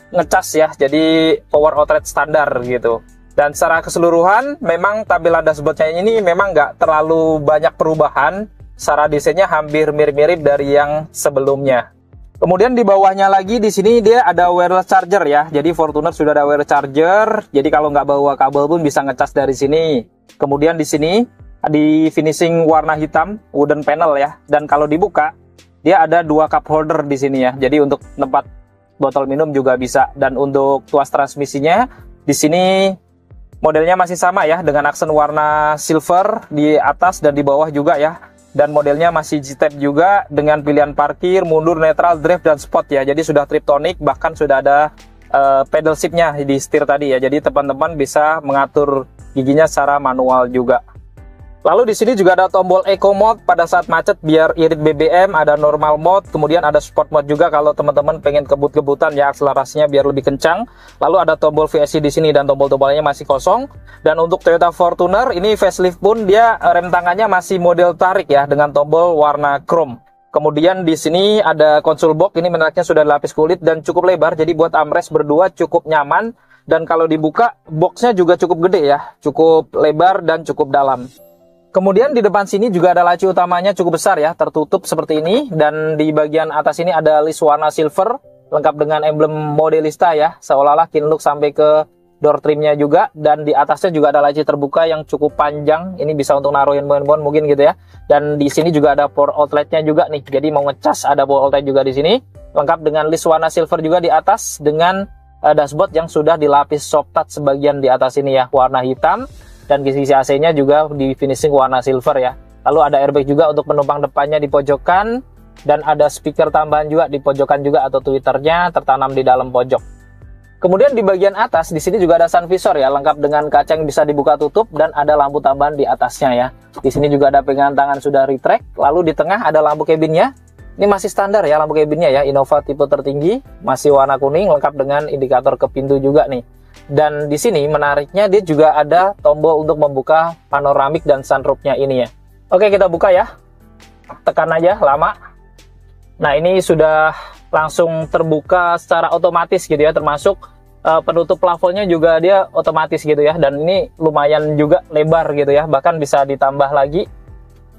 ngecas ya, jadi power outlet standar gitu. Dan secara keseluruhan memang tampilan dashboardnya ini memang nggak terlalu banyak perubahan, secara desainnya hampir mirip-mirip dari yang sebelumnya. Kemudian di bawahnya lagi di sini dia ada wireless charger ya, jadi Fortuner sudah ada wireless charger, jadi kalau nggak bawa kabel pun bisa ngecas dari sini. Kemudian di sini di finishing warna hitam wooden panel ya, dan kalau dibuka dia ada dua cup holder di sini ya, jadi untuk tempat botol minum juga bisa. Dan untuk tuas transmisinya di sini modelnya masih sama ya, dengan aksen warna silver di atas dan di bawah juga ya, dan modelnya masih G-Type juga dengan pilihan parkir, mundur, netral, drive, dan sport ya. Jadi sudah triptonic, bahkan sudah ada pedal shiftnya di setir tadi ya, jadi teman-teman bisa mengatur giginya secara manual juga. Lalu di sini juga ada tombol Eco Mode pada saat macet biar irit BBM, ada normal mode, kemudian ada sport mode juga kalau teman-teman pengen kebut-kebutan ya akselerasinya biar lebih kencang. Lalu ada tombol VSC di sini dan tombol-tombolnya masih kosong. Dan untuk Toyota Fortuner ini facelift pun dia rem tangannya masih model tarik ya, dengan tombol warna chrome. Kemudian di sini ada konsol box, ini menariknya sudah dilapis kulit dan cukup lebar, jadi buat armrest berdua cukup nyaman. Dan kalau dibuka boxnya juga cukup gede ya, cukup lebar dan cukup dalam. Kemudian di depan sini juga ada laci utamanya cukup besar ya, tertutup seperti ini, dan di bagian atas ini ada list warna silver lengkap dengan emblem Modelista ya, seolah-olah Kinlook sampai ke door trimnya juga. Dan di atasnya juga ada laci terbuka yang cukup panjang, ini bisa untuk naruhin handphone mungkin gitu ya. Dan di sini juga ada power outletnya juga nih, jadi mau ngecas ada power outlet juga di sini, lengkap dengan list warna silver juga di atas, dengan dashboard yang sudah dilapis soft touch sebagian di atas ini ya, warna hitam. Dan kisi-kisi AC-nya juga di finishing warna silver ya. Lalu ada airbag juga untuk penumpang depannya di pojokan, dan ada speaker tambahan juga di pojokan juga, atau tweeternya tertanam di dalam pojok. Kemudian di bagian atas di sini juga ada sun visor ya, lengkap dengan kaca yang bisa dibuka tutup, dan ada lampu tambahan di atasnya ya. Di sini juga ada pegangan tangan sudah retract. Lalu di tengah ada lampu cabinnya. Ini masih standar ya lampu cabinnya ya, Innova tipe tertinggi, masih warna kuning, lengkap dengan indikator ke pintu juga nih. Dan di sini menariknya dia juga ada tombol untuk membuka panoramik dan sunroofnya ini ya. Oke, kita buka ya. Tekan aja lama. Nah, ini sudah langsung terbuka secara otomatis gitu ya, termasuk penutup plafonnya juga dia otomatis gitu ya. Dan ini lumayan juga lebar gitu ya, bahkan bisa ditambah lagi.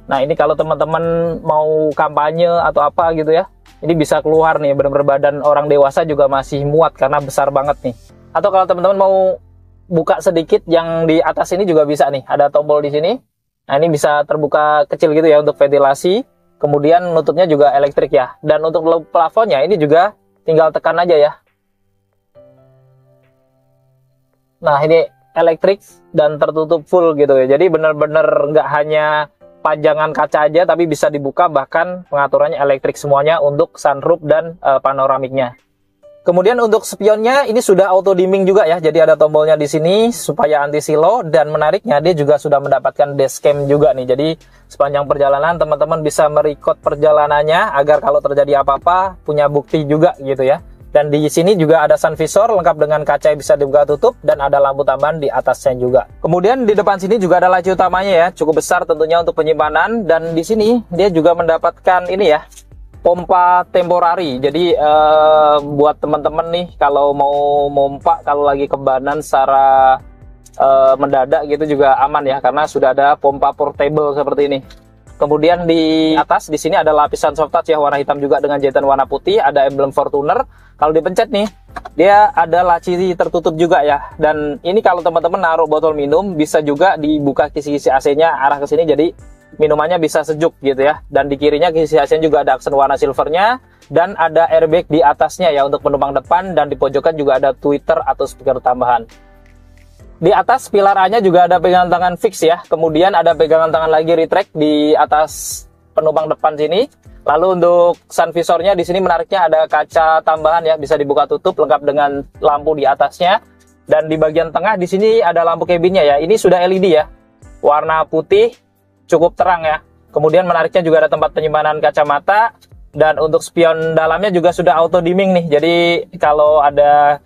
Nah, ini kalau teman-teman mau kampanye atau apa gitu ya, ini bisa keluar nih, benar-benar badan orang dewasa juga masih muat karena besar banget nih. Atau kalau teman-teman mau buka sedikit yang di atas ini juga bisa nih, ada tombol di sini. Nah, ini bisa terbuka kecil gitu ya untuk ventilasi. Kemudian nutupnya juga elektrik ya. Dan untuk plafonnya ini juga tinggal tekan aja ya. Nah, ini elektrik dan tertutup full gitu ya. Jadi benar-benar nggak hanya pajangan kaca aja, tapi bisa dibuka, bahkan pengaturannya elektrik semuanya untuk sunroof dan panoramiknya. Kemudian untuk spionnya ini sudah auto dimming juga ya, jadi ada tombolnya di sini supaya anti silo. Dan menariknya dia juga sudah mendapatkan dashcam juga nih, jadi sepanjang perjalanan teman-teman bisa merecord perjalanannya agar kalau terjadi apa-apa punya bukti juga gitu ya. Dan di sini juga ada sun visor lengkap dengan kaca yang bisa dibuka tutup, dan ada lampu tambahan di atasnya juga. Kemudian di depan sini juga ada laci utamanya ya, cukup besar tentunya untuk penyimpanan. Dan di sini dia juga mendapatkan ini ya, pompa temporari. Jadi buat teman-teman nih kalau mau mompa kalau lagi kebanan secara mendadak gitu juga aman ya, karena sudah ada pompa portable seperti ini. Kemudian di atas di sini ada lapisan soft touch ya, warna hitam juga dengan jahitan warna putih, ada emblem Fortuner. Kalau dipencet nih, dia ada laci tertutup juga ya. Dan ini kalau teman-teman naruh botol minum bisa juga dibuka kisi-kisi AC-nya arah ke sini, jadi minumannya bisa sejuk gitu ya. Dan di kirinya kisi AC-nya juga ada aksen warna silvernya, dan ada airbag di atasnya ya untuk penumpang depan, dan di pojokan juga ada tweeter atau speaker tambahan. Di atas pilar A-nya juga ada pegangan tangan fix ya. Kemudian ada pegangan tangan lagi retract di atas penumpang depan sini. Lalu untuk sun visornya di sini menariknya ada kaca tambahan ya, bisa dibuka tutup lengkap dengan lampu di atasnya. Dan di bagian tengah di sini ada lampu cabinnya ya. Ini sudah LED ya, warna putih, cukup terang ya. Kemudian menariknya juga ada tempat penyimpanan kacamata. Dan untuk spion dalamnya juga sudah auto dimming nih. Jadi kalau ada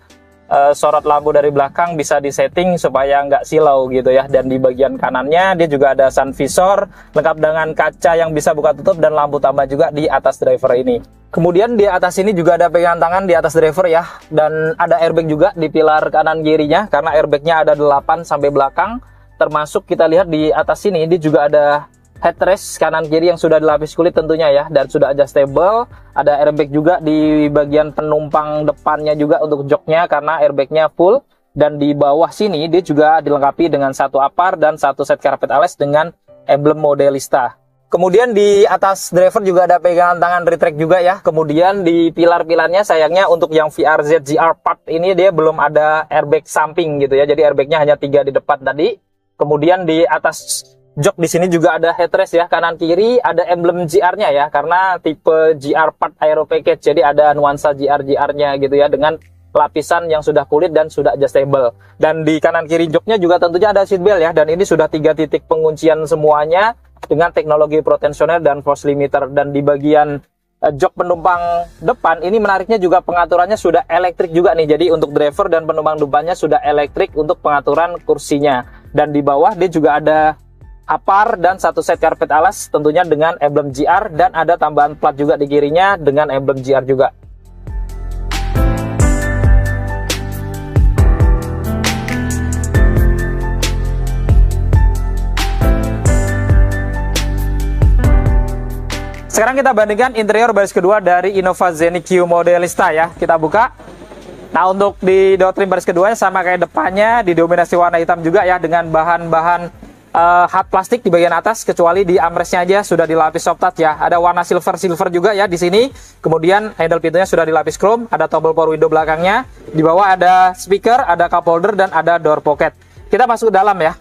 sorot lampu dari belakang bisa disetting supaya nggak silau gitu ya. Dan di bagian kanannya dia juga ada sun visor lengkap dengan kaca yang bisa buka tutup dan lampu tambah juga di atas driver ini. Kemudian di atas ini juga ada pegangan tangan di atas driver ya, dan ada airbag juga di pilar kanan kirinya karena airbagnya ada 8 sampai belakang. Termasuk kita lihat di atas sini dia juga ada headrest kanan kiri yang sudah dilapis kulit tentunya ya, dan sudah adjustable. Ada airbag juga di bagian penumpang depannya juga untuk joknya karena airbagnya full. Dan di bawah sini dia juga dilengkapi dengan satu apar dan satu set karpet alas dengan emblem Modelista. Kemudian di atas driver juga ada pegangan tangan retract juga ya. Kemudian di pilar-pilarnya sayangnya untuk yang VRZ GR part ini dia belum ada airbag samping gitu ya. Jadi airbagnya hanya 3 di depan tadi. Kemudian di atas jok di sini juga ada headrest ya, kanan kiri ada emblem GR-nya ya, karena tipe GR Part Aero Package, jadi ada nuansa GR-nya gitu ya, dengan lapisan yang sudah kulit dan sudah adjustable. Dan di kanan kiri joknya juga tentunya ada seatbelt ya, dan ini sudah 3 titik penguncian semuanya dengan teknologi Pro Tensioner dan force limiter. Dan di bagian jok penumpang depan ini menariknya juga pengaturannya sudah elektrik juga nih, jadi untuk driver dan penumpang depannya sudah elektrik untuk pengaturan kursinya. Dan di bawah dia juga ada apar dan satu set karpet alas tentunya dengan emblem GR, dan ada tambahan plat juga di kirinya dengan emblem GR juga. Sekarang kita bandingkan interior baris kedua dari Innova Zenith Q Modelista ya. Kita buka. Nah, untuk di door trim baris keduanya sama kayak depannya, didominasi warna hitam juga ya, dengan bahan-bahan hard plastik di bagian atas, kecuali di armrestnya aja sudah dilapis soft touch ya. Ada warna silver juga ya di sini. Kemudian handle pintunya sudah dilapis chrome, ada tombol power window belakangnya. Di bawah ada speaker, ada cup holder, dan ada door pocket. Kita masuk ke dalam ya.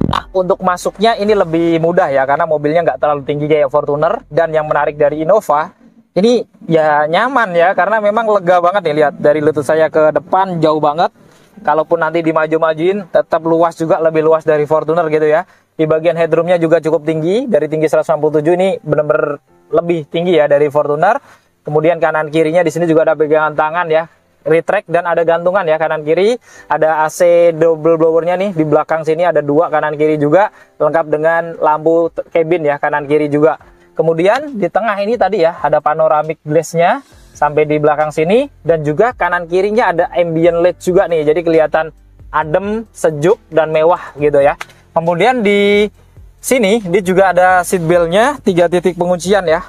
Nah, untuk masuknya ini lebih mudah ya, karena mobilnya nggak terlalu tinggi kayak Fortuner. Dan yang menarik dari Innova, ini ya nyaman ya, karena memang lega banget nih. Lihat dari lutut saya ke depan jauh banget. Kalaupun nanti dimaju-majuin tetap luas juga, lebih luas dari Fortuner gitu ya. Di bagian headroomnya juga cukup tinggi, dari tinggi 167 ini benar-benar lebih tinggi ya dari Fortuner. Kemudian kanan kirinya di sini juga ada pegangan tangan ya, retract, dan ada gantungan ya kanan kiri. Ada AC double blowernya nih di belakang sini, ada 2 kanan kiri juga, lengkap dengan lampu cabin ya kanan kiri juga. Kemudian di tengah ini tadi ya ada panoramic glass-nya sampai di belakang sini, dan juga kanan kirinya ada ambient LED juga nih, jadi kelihatan adem, sejuk, dan mewah gitu ya. Kemudian di sini dia juga ada seat belt-nya, 3 titik penguncian ya,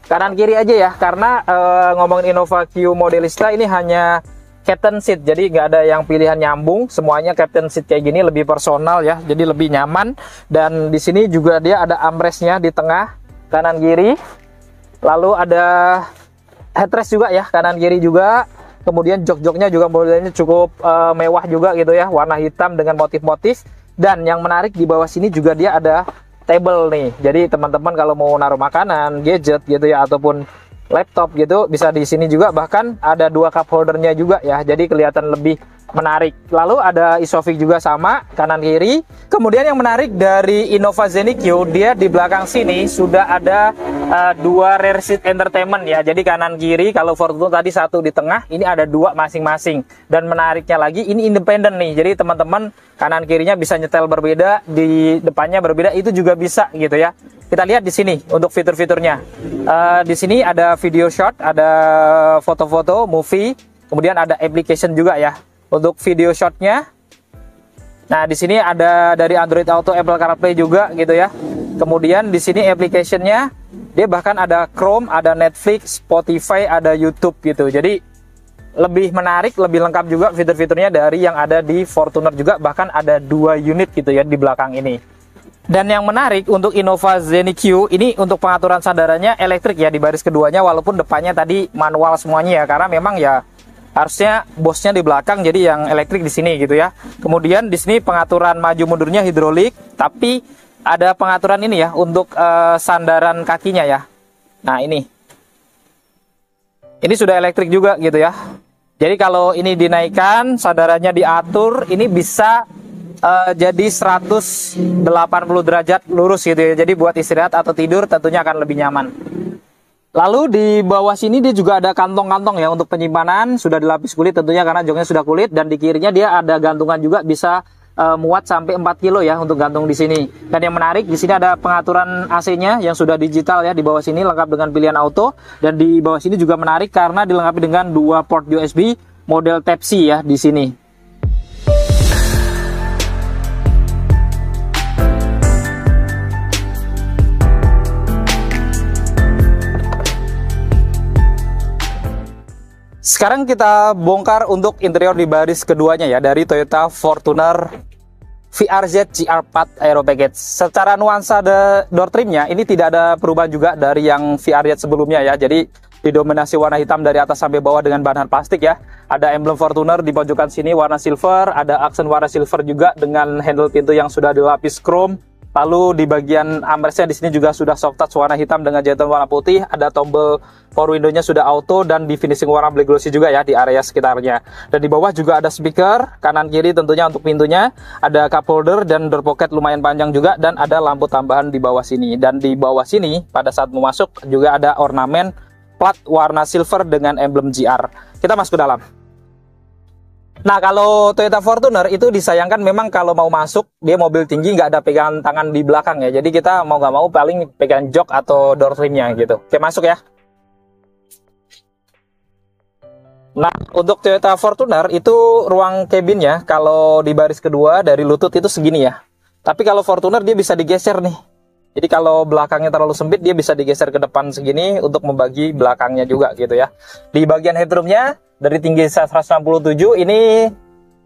kanan kiri aja ya, karena ngomongin Innova Q Modelista ini hanya captain seat, jadi nggak ada yang pilihan nyambung, semuanya captain seat kayak gini, lebih personal ya, jadi lebih nyaman. Dan di sini juga dia ada armrestnya di tengah kanan kiri, lalu ada headrest juga ya kanan kiri juga. Kemudian jok-joknya juga modelnya cukup mewah juga gitu ya, warna hitam dengan motif-motif. Dan yang menarik di bawah sini juga dia ada table nih, jadi teman-teman kalau mau naruh makanan, gadget gitu ya, ataupun laptop gitu bisa di sini juga. Bahkan ada 2 cup holdernya juga ya, jadi kelihatan lebih menarik. Lalu ada isofix juga sama kanan kiri. Kemudian yang menarik dari Innova Zenith Q, dia di belakang sini sudah ada 2 rear seat entertainment ya, jadi kanan kiri. Kalau Fortuner tadi 1 di tengah, ini ada 2 masing-masing. Dan menariknya lagi ini independen nih, jadi teman-teman kanan kirinya bisa nyetel berbeda, di depannya berbeda, itu juga bisa gitu ya. Kita lihat di sini untuk fitur-fiturnya. Di sini ada video shot, ada foto-foto, movie, kemudian ada application juga ya. Untuk video shotnya, nah di sini ada dari Android Auto, Apple CarPlay juga gitu ya. Kemudian di sini applicationnya, dia bahkan ada Chrome, ada Netflix, Spotify, ada YouTube gitu. Jadi lebih menarik, lebih lengkap juga fitur-fiturnya dari yang ada di Fortuner juga. Bahkan ada 2 unit gitu ya di belakang ini. Dan yang menarik untuk Innova Zenith Q ini, untuk pengaturan sandarannya elektrik ya di baris keduanya, walaupun depannya tadi manual semuanya ya, karena memang ya harusnya bosnya di belakang, jadi yang elektrik di sini gitu ya. Kemudian di sini pengaturan maju mundurnya hidrolik, tapi ada pengaturan ini ya untuk sandaran kakinya ya. Nah ini sudah elektrik juga gitu ya. Jadi kalau ini dinaikkan, sandarannya diatur, ini bisa jadi 180 derajat lurus gitu ya. Jadi buat istirahat atau tidur tentunya akan lebih nyaman. Lalu di bawah sini dia juga ada kantong-kantong ya untuk penyimpanan, sudah dilapis kulit tentunya karena joknya sudah kulit, dan di kirinya dia ada gantungan juga, bisa muat sampai 4 kilo ya untuk gantung di sini. Dan yang menarik di sini ada pengaturan AC-nya yang sudah digital ya, di bawah sini lengkap dengan pilihan auto, dan di bawah sini juga menarik karena dilengkapi dengan 2 port USB model Type-C ya di sini. Sekarang kita bongkar untuk interior di baris keduanya ya, dari Toyota Fortuner VRZ GR4 Aero Package. Secara nuansa door trimnya ini tidak ada perubahan juga dari yang VRZ sebelumnya ya. Jadi didominasi warna hitam dari atas sampai bawah dengan bahan plastik ya. Ada emblem Fortuner di pojokan sini warna silver, ada aksen warna silver juga dengan handle pintu yang sudah dilapis chrome. Lalu di bagian armrestnya di sini juga sudah soft touch warna hitam dengan jahitan warna putih. Ada tombol power window-nya sudah auto dan di finishing warna black glossy juga ya di area sekitarnya. Dan di bawah juga ada speaker kanan kiri tentunya untuk pintunya. Ada cup holder dan door pocket lumayan panjang juga, dan ada lampu tambahan di bawah sini. Dan di bawah sini pada saat mau masuk juga ada ornamen plat warna silver dengan emblem GR. Kita masuk ke dalam. Nah, kalau Toyota Fortuner itu disayangkan memang kalau mau masuk, dia mobil tinggi nggak ada pegangan tangan di belakang ya. Jadi kita mau nggak mau paling pegang jok atau door trimnya gitu. Oke, masuk ya. Nah, untuk Toyota Fortuner itu ruang cabinnya kalau di baris kedua dari lutut itu segini ya. Tapi kalau Fortuner dia bisa digeser nih. Jadi kalau belakangnya terlalu sempit, dia bisa digeser ke depan segini untuk membagi belakangnya juga gitu ya. Di bagian headroomnya dari tinggi 167 ini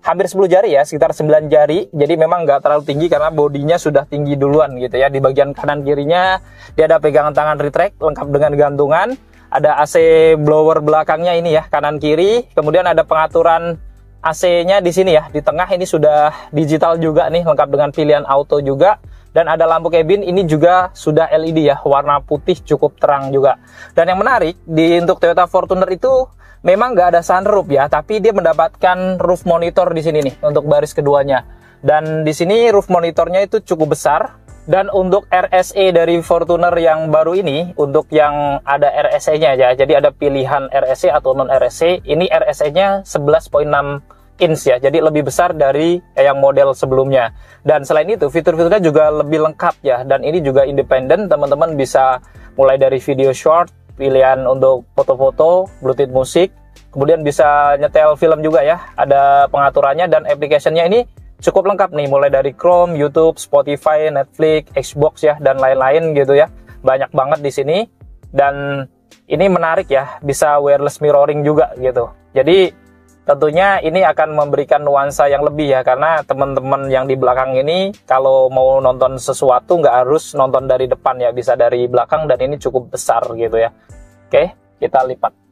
hampir 10 jari ya, sekitar 9 jari. Jadi memang nggak terlalu tinggi karena bodinya sudah tinggi duluan gitu ya. Di bagian kanan kirinya dia ada pegangan tangan retract lengkap dengan gantungan. Ada AC blower belakangnya ini ya, kanan kiri. Kemudian ada pengaturan AC-nya di sini ya. Di tengah ini sudah digital juga nih, lengkap dengan pilihan auto juga. Dan ada lampu cabin ini juga sudah LED ya, warna putih cukup terang juga. Dan yang menarik untuk Toyota Fortuner itu memang nggak ada sunroof ya, tapi dia mendapatkan roof monitor di sini nih untuk baris keduanya. Dan di sini roof monitornya itu cukup besar. Dan untuk RSE dari Fortuner yang baru ini, untuk yang ada RSE-nya ya, jadi ada pilihan RSE atau non RSE. Ini RSE-nya 11,6 inch ya, jadi lebih besar dari yang model sebelumnya. Dan selain itu fitur-fiturnya juga lebih lengkap ya, dan ini juga independen, teman-teman bisa mulai dari video short, pilihan untuk foto-foto, Bluetooth musik, kemudian bisa nyetel film juga ya, ada pengaturannya, dan application-nya ini cukup lengkap nih, mulai dari Chrome, YouTube, Spotify, Netflix, Xbox ya, dan lain-lain gitu ya, banyak banget di sini. Dan ini menarik ya, bisa wireless mirroring juga gitu. Jadi tentunya ini akan memberikan nuansa yang lebih ya, karena teman-teman yang di belakang ini kalau mau nonton sesuatu nggak harus nonton dari depan ya, bisa dari belakang, dan ini cukup besar gitu ya. Oke, kita lipat.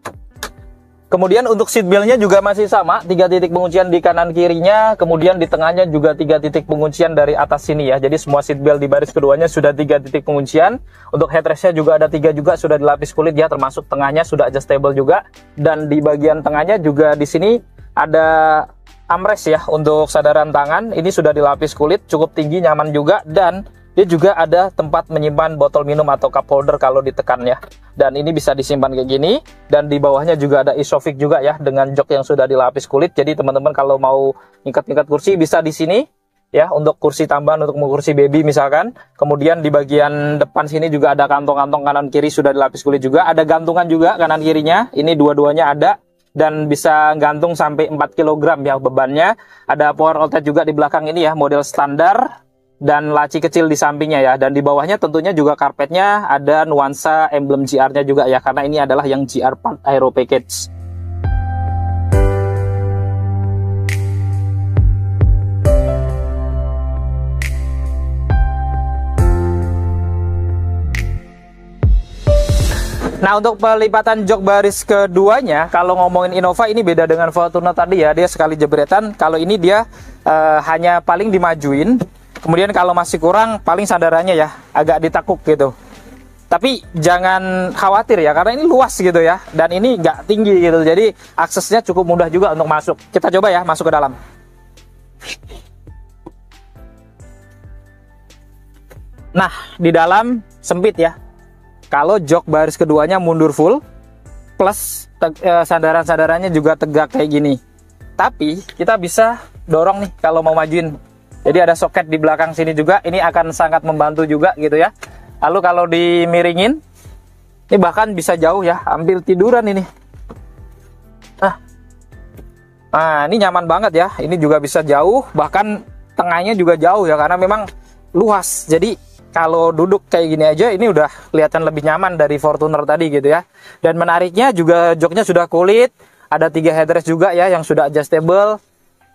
Kemudian untuk seat belt-nya juga masih sama, 3 titik penguncian di kanan kirinya, kemudian di tengahnya juga 3 titik penguncian dari atas sini ya. Jadi semua seat belt di baris keduanya sudah 3 titik penguncian. Untuk headrest-nya juga ada 3 juga, sudah dilapis kulit ya, termasuk tengahnya sudah adjustable juga. Dan di bagian tengahnya juga di sini ada armrest ya untuk sandaran tangan. Ini sudah dilapis kulit, cukup tinggi, nyaman juga, dan dia juga ada tempat menyimpan botol minum atau cup holder kalau ditekan ya. Dan ini bisa disimpan kayak gini, dan di bawahnya juga ada isofix juga ya dengan jok yang sudah dilapis kulit. Jadi teman-teman kalau mau ngikat-ngikat kursi bisa di sini ya, untuk kursi tambahan untuk kursi baby misalkan. Kemudian di bagian depan sini juga ada kantong-kantong kanan kiri sudah dilapis kulit juga. Ada gantungan juga kanan kirinya. Ini dua-duanya ada, dan bisa gantung sampai 4 kg ya bebannya. Ada power outlet juga di belakang ini ya, model standar, dan laci kecil di sampingnya ya. Dan di bawahnya tentunya juga karpetnya ada nuansa emblem GR-nya juga ya, karena ini adalah yang GR4 Aero Package. Nah, untuk pelipatan jok baris keduanya, kalau ngomongin Innova ini beda dengan Fortuner tadi ya, dia sekali jebretan. Kalau ini dia hanya paling dimajuin, Kemudian kalau masih kurang, paling sandarannya ya agak ditakuk gitu. Tapi jangan khawatir ya, karena ini luas gitu ya, dan ini nggak tinggi gitu, jadi aksesnya cukup mudah juga untuk masuk. Kita coba ya masuk ke dalam. Nah, di dalam sempit ya. Kalau jok baris keduanya mundur full, plus sandaran-sandarannya juga tegak kayak gini. Tapi kita bisa dorong nih kalau mau majuin. Jadi ada soket di belakang sini juga, ini akan sangat membantu juga gitu ya. Lalu kalau dimiringin, ini bahkan bisa jauh ya, hampir tiduran ini. Nah, ini nyaman banget ya. Ini juga bisa jauh, bahkan tengahnya juga jauh ya, karena memang luas. Jadi kalau duduk kayak gini aja, ini udah kelihatan lebih nyaman dari Fortuner tadi gitu ya. Dan menariknya juga joknya sudah kulit, ada 3 headrest juga ya yang sudah adjustable.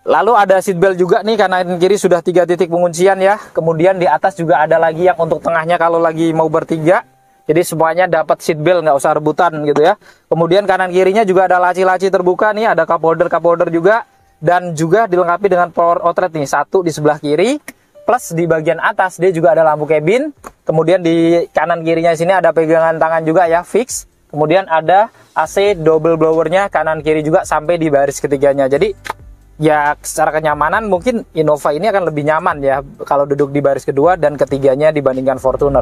Lalu ada seatbelt juga nih, kanan kiri sudah 3 titik penguncian ya. Kemudian di atas juga ada lagi yang untuk tengahnya kalau lagi mau bertiga. Jadi semuanya dapat seatbelt, nggak usah rebutan gitu ya. Kemudian kanan kirinya juga ada laci-laci terbuka nih, ada cup holder juga. Dan juga dilengkapi dengan power outlet nih, satu di sebelah kiri. Plus di bagian atas dia juga ada lampu cabin. Kemudian di kanan kirinya sini ada pegangan tangan juga ya, fix. Kemudian ada AC double blowernya kanan kiri juga sampai di baris ketiganya. Jadi ya secara kenyamanan mungkin Innova ini akan lebih nyaman ya kalau duduk di baris kedua dan ketiganya dibandingkan Fortuner.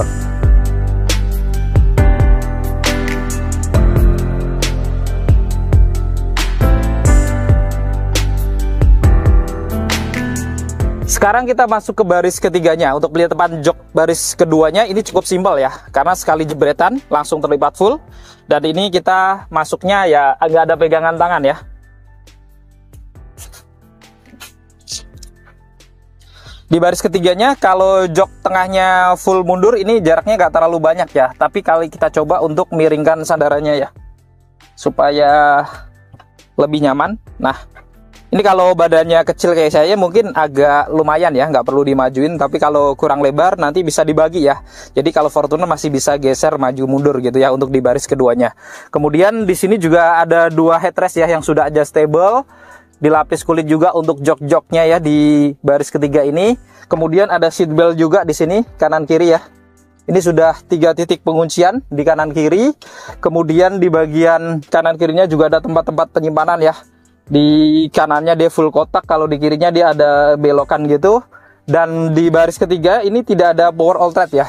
Sekarang kita masuk ke baris ketiganya. Untuk pelipatan jok baris keduanya ini cukup simpel ya, karena sekali jebretan langsung terlipat full. Dan ini kita masuknya ya agak ada pegangan tangan ya. Di baris ketiganya kalau jok tengahnya full mundur, ini jaraknya nggak terlalu banyak ya. Tapi kali kita coba untuk miringkan sandarannya ya, supaya lebih nyaman. Nah, ini kalau badannya kecil kayak saya mungkin agak lumayan ya, nggak perlu dimajuin. Tapi kalau kurang lebar nanti bisa dibagi ya. Jadi kalau Fortuner masih bisa geser maju mundur gitu ya untuk di baris keduanya. Kemudian di sini juga ada 2 headrest ya yang sudah adjustable. Dilapis kulit juga untuk jok-joknya ya di baris ketiga ini. Kemudian ada seatbelt juga di sini kanan kiri ya. Ini sudah 3 titik penguncian di kanan kiri. Kemudian di bagian kanan kirinya juga ada tempat-tempat penyimpanan ya. Di kanannya dia full kotak, kalau di kirinya dia ada belokan gitu. Dan di baris ketiga ini tidak ada power outlet ya.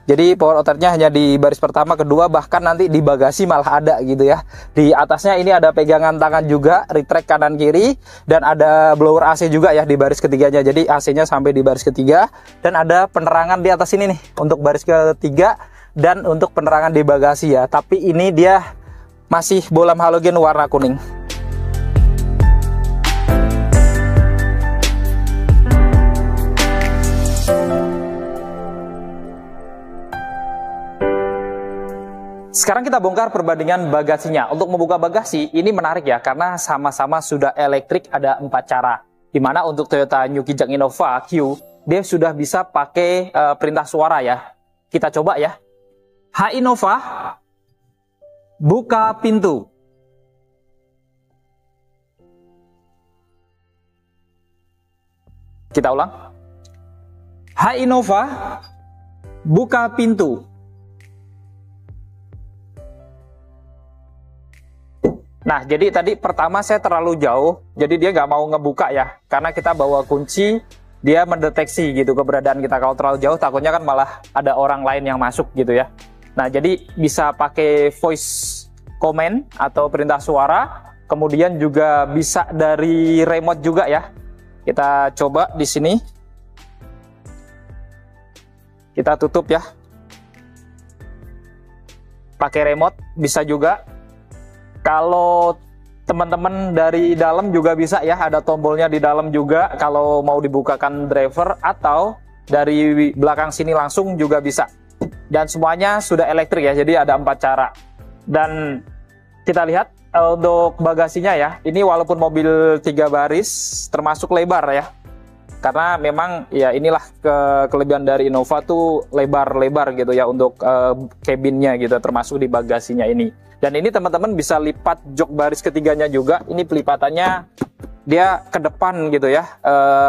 Jadi power outletnya hanya di baris pertama, kedua, bahkan nanti di bagasi malah ada gitu ya. Di atasnya ini ada pegangan tangan juga, retract kanan kiri. Dan ada blower AC juga ya di baris ketiganya. Jadi AC-nya sampai di baris ketiga. Dan ada penerangan di atas ini nih untuk baris ketiga. Dan untuk penerangan di bagasi ya. Tapi ini dia masih bolam halogen warna kuning. Sekarang kita bongkar perbandingan bagasinya. Untuk membuka bagasi ini menarik ya, karena sama-sama sudah elektrik, ada 4 cara. Dimana untuk Toyota New Kijang Innova Q, dia sudah bisa pakai perintah suara ya. Kita coba ya. Hai Innova, buka pintu. Kita ulang. Hai Innova, buka pintu. Nah, jadi tadi pertama saya terlalu jauh, jadi dia nggak mau ngebuka ya. Karena kita bawa kunci, dia mendeteksi gitu keberadaan kita. Kalau terlalu jauh, takutnya kan malah ada orang lain yang masuk gitu ya. Nah, jadi bisa pakai voice command atau perintah suara. Kemudian juga bisa dari remote juga ya. Kita coba di sini. Kita tutup ya. Pakai remote bisa juga. Kalau teman-teman dari dalam juga bisa ya, ada tombolnya di dalam juga kalau mau dibukakan driver, atau dari belakang sini langsung juga bisa. Dan semuanya sudah elektrik ya, jadi ada 4 cara. Dan kita lihat untuk bagasinya ya, ini walaupun mobil 3 baris termasuk lebar ya. Karena memang ya inilah kelebihan dari Innova tuh lebar-lebar gitu ya untuk cabinnya gitu, termasuk di bagasinya ini. Dan ini teman-teman bisa lipat jok baris ketiganya juga. Ini pelipatannya dia ke depan gitu ya,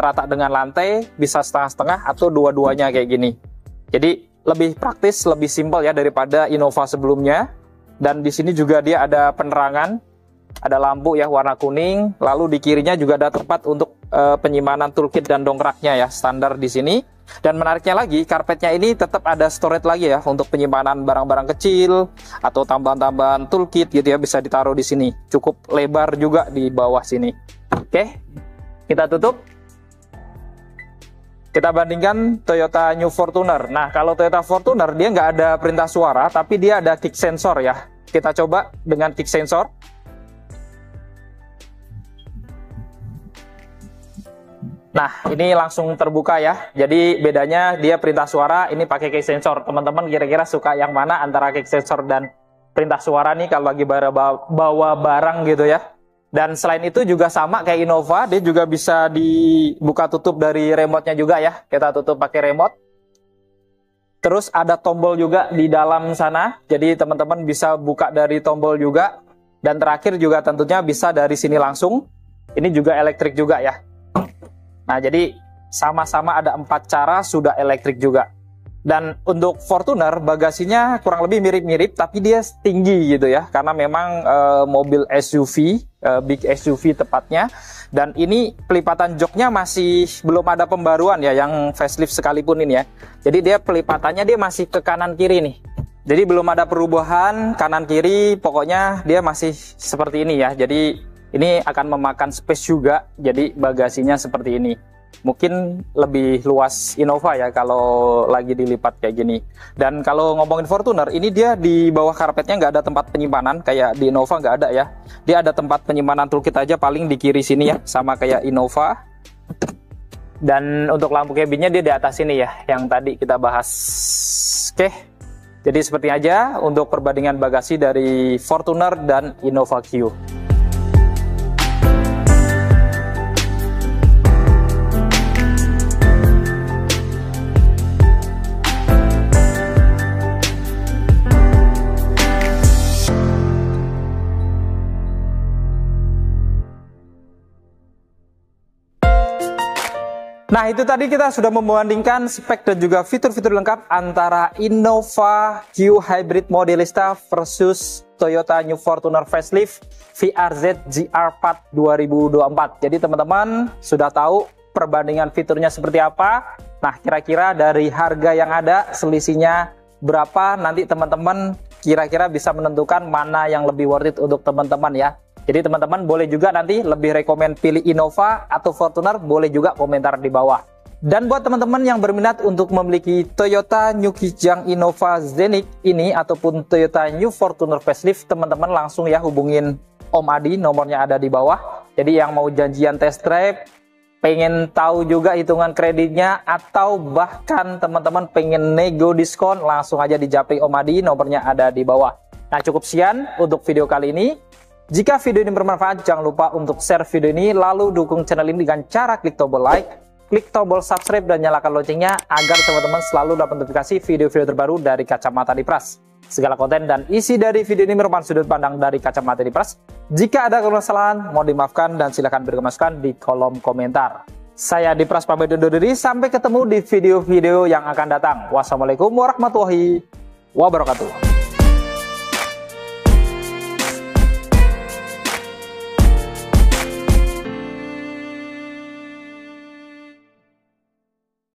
rata dengan lantai, bisa setengah-setengah atau dua-duanya kayak gini. Jadi lebih praktis, lebih simpel ya daripada Innova sebelumnya. Dan di sini juga dia ada penerangan, ada lampu ya warna kuning. Lalu di kirinya juga ada tempat untuk penyimpanan toolkit dan dongkraknya ya, standar di sini. Dan menariknya lagi, karpetnya ini tetap ada storage lagi ya untuk penyimpanan barang-barang kecil atau tambahan-tambahan toolkit gitu ya, bisa ditaruh di sini. Cukup lebar juga di bawah sini. Oke, kita tutup. Kita bandingkan Toyota New Fortuner. Nah, kalau Toyota Fortuner dia nggak ada perintah suara, tapi dia ada kick sensor ya. Kita coba dengan kick sensor. Nah, ini langsung terbuka ya. Jadi bedanya dia perintah suara, ini pakai kick sensor. Teman-teman kira-kira suka yang mana antara kick sensor dan perintah suara nih kalau lagi bawa barang gitu ya. Dan selain itu juga sama kayak Innova, dia juga bisa dibuka tutup dari remote-nya juga ya. Kita tutup pakai remote. Terus ada tombol juga di dalam sana. Jadi teman-teman bisa buka dari tombol juga. Dan terakhir juga tentunya bisa dari sini langsung. Ini juga elektrik juga ya. Nah, jadi sama-sama ada 4 cara sudah elektrik juga. Dan untuk Fortuner bagasinya kurang lebih mirip-mirip, tapi dia tinggi gitu ya, karena memang mobil SUV, big SUV tepatnya. Dan ini pelipatan joknya masih belum ada pembaruan ya, yang facelift sekalipun ini ya. Jadi dia pelipatannya dia masih ke kanan kiri nih. Jadi belum ada perubahan kanan kiri, pokoknya dia masih seperti ini ya. Jadi ini akan memakan space juga, jadi bagasinya seperti ini. Mungkin lebih luas Innova ya kalau lagi dilipat kayak gini. Dan kalau ngomongin Fortuner, ini dia di bawah karpetnya nggak ada tempat penyimpanan, kayak di Innova nggak ada ya. Dia ada tempat penyimpanan toolkit aja paling di kiri sini ya, sama kayak Innova. Dan untuk lampu cabinnya dia di atas sini ya, yang tadi kita bahas. Oke, jadi seperti aja untuk perbandingan bagasi dari Fortuner dan Innova Q. Nah, itu tadi kita sudah membandingkan spek dan juga fitur-fitur lengkap antara Innova Q Hybrid Modelista versus Toyota New Fortuner Facelift VRZ GR4 2024. Jadi teman-teman sudah tahu perbandingan fiturnya seperti apa. Nah, kira-kira dari harga yang ada selisihnya berapa, nanti teman-teman kira-kira bisa menentukan mana yang lebih worth it untuk teman-teman ya. Jadi teman-teman boleh juga nanti lebih rekomen pilih Innova atau Fortuner, boleh juga komentar di bawah. Dan buat teman-teman yang berminat untuk memiliki Toyota New Kijang Innova Zenith ini ataupun Toyota New Fortuner Facelift, teman-teman langsung ya hubungin Om Adi, nomornya ada di bawah. Jadi yang mau janjian test drive, pengen tahu juga hitungan kreditnya, atau bahkan teman-teman pengen nego diskon, langsung aja di japri Om Adi, nomornya ada di bawah. Nah, cukup sekian untuk video kali ini. Jika video ini bermanfaat, jangan lupa untuk share video ini, lalu dukung channel ini dengan cara klik tombol like, klik tombol subscribe, dan nyalakan loncengnya agar teman-teman selalu dapat notifikasi video-video terbaru dari Kacamata Dipras. Segala konten dan isi dari video ini merupakan sudut pandang dari Kacamata Dipras. Jika ada kesalahan, mohon dimaafkan dan silahkan berikan masukan di kolom komentar. Saya Dipras pamit undur diri, sampai ketemu di video-video yang akan datang. Wassalamualaikum warahmatullahi wabarakatuh.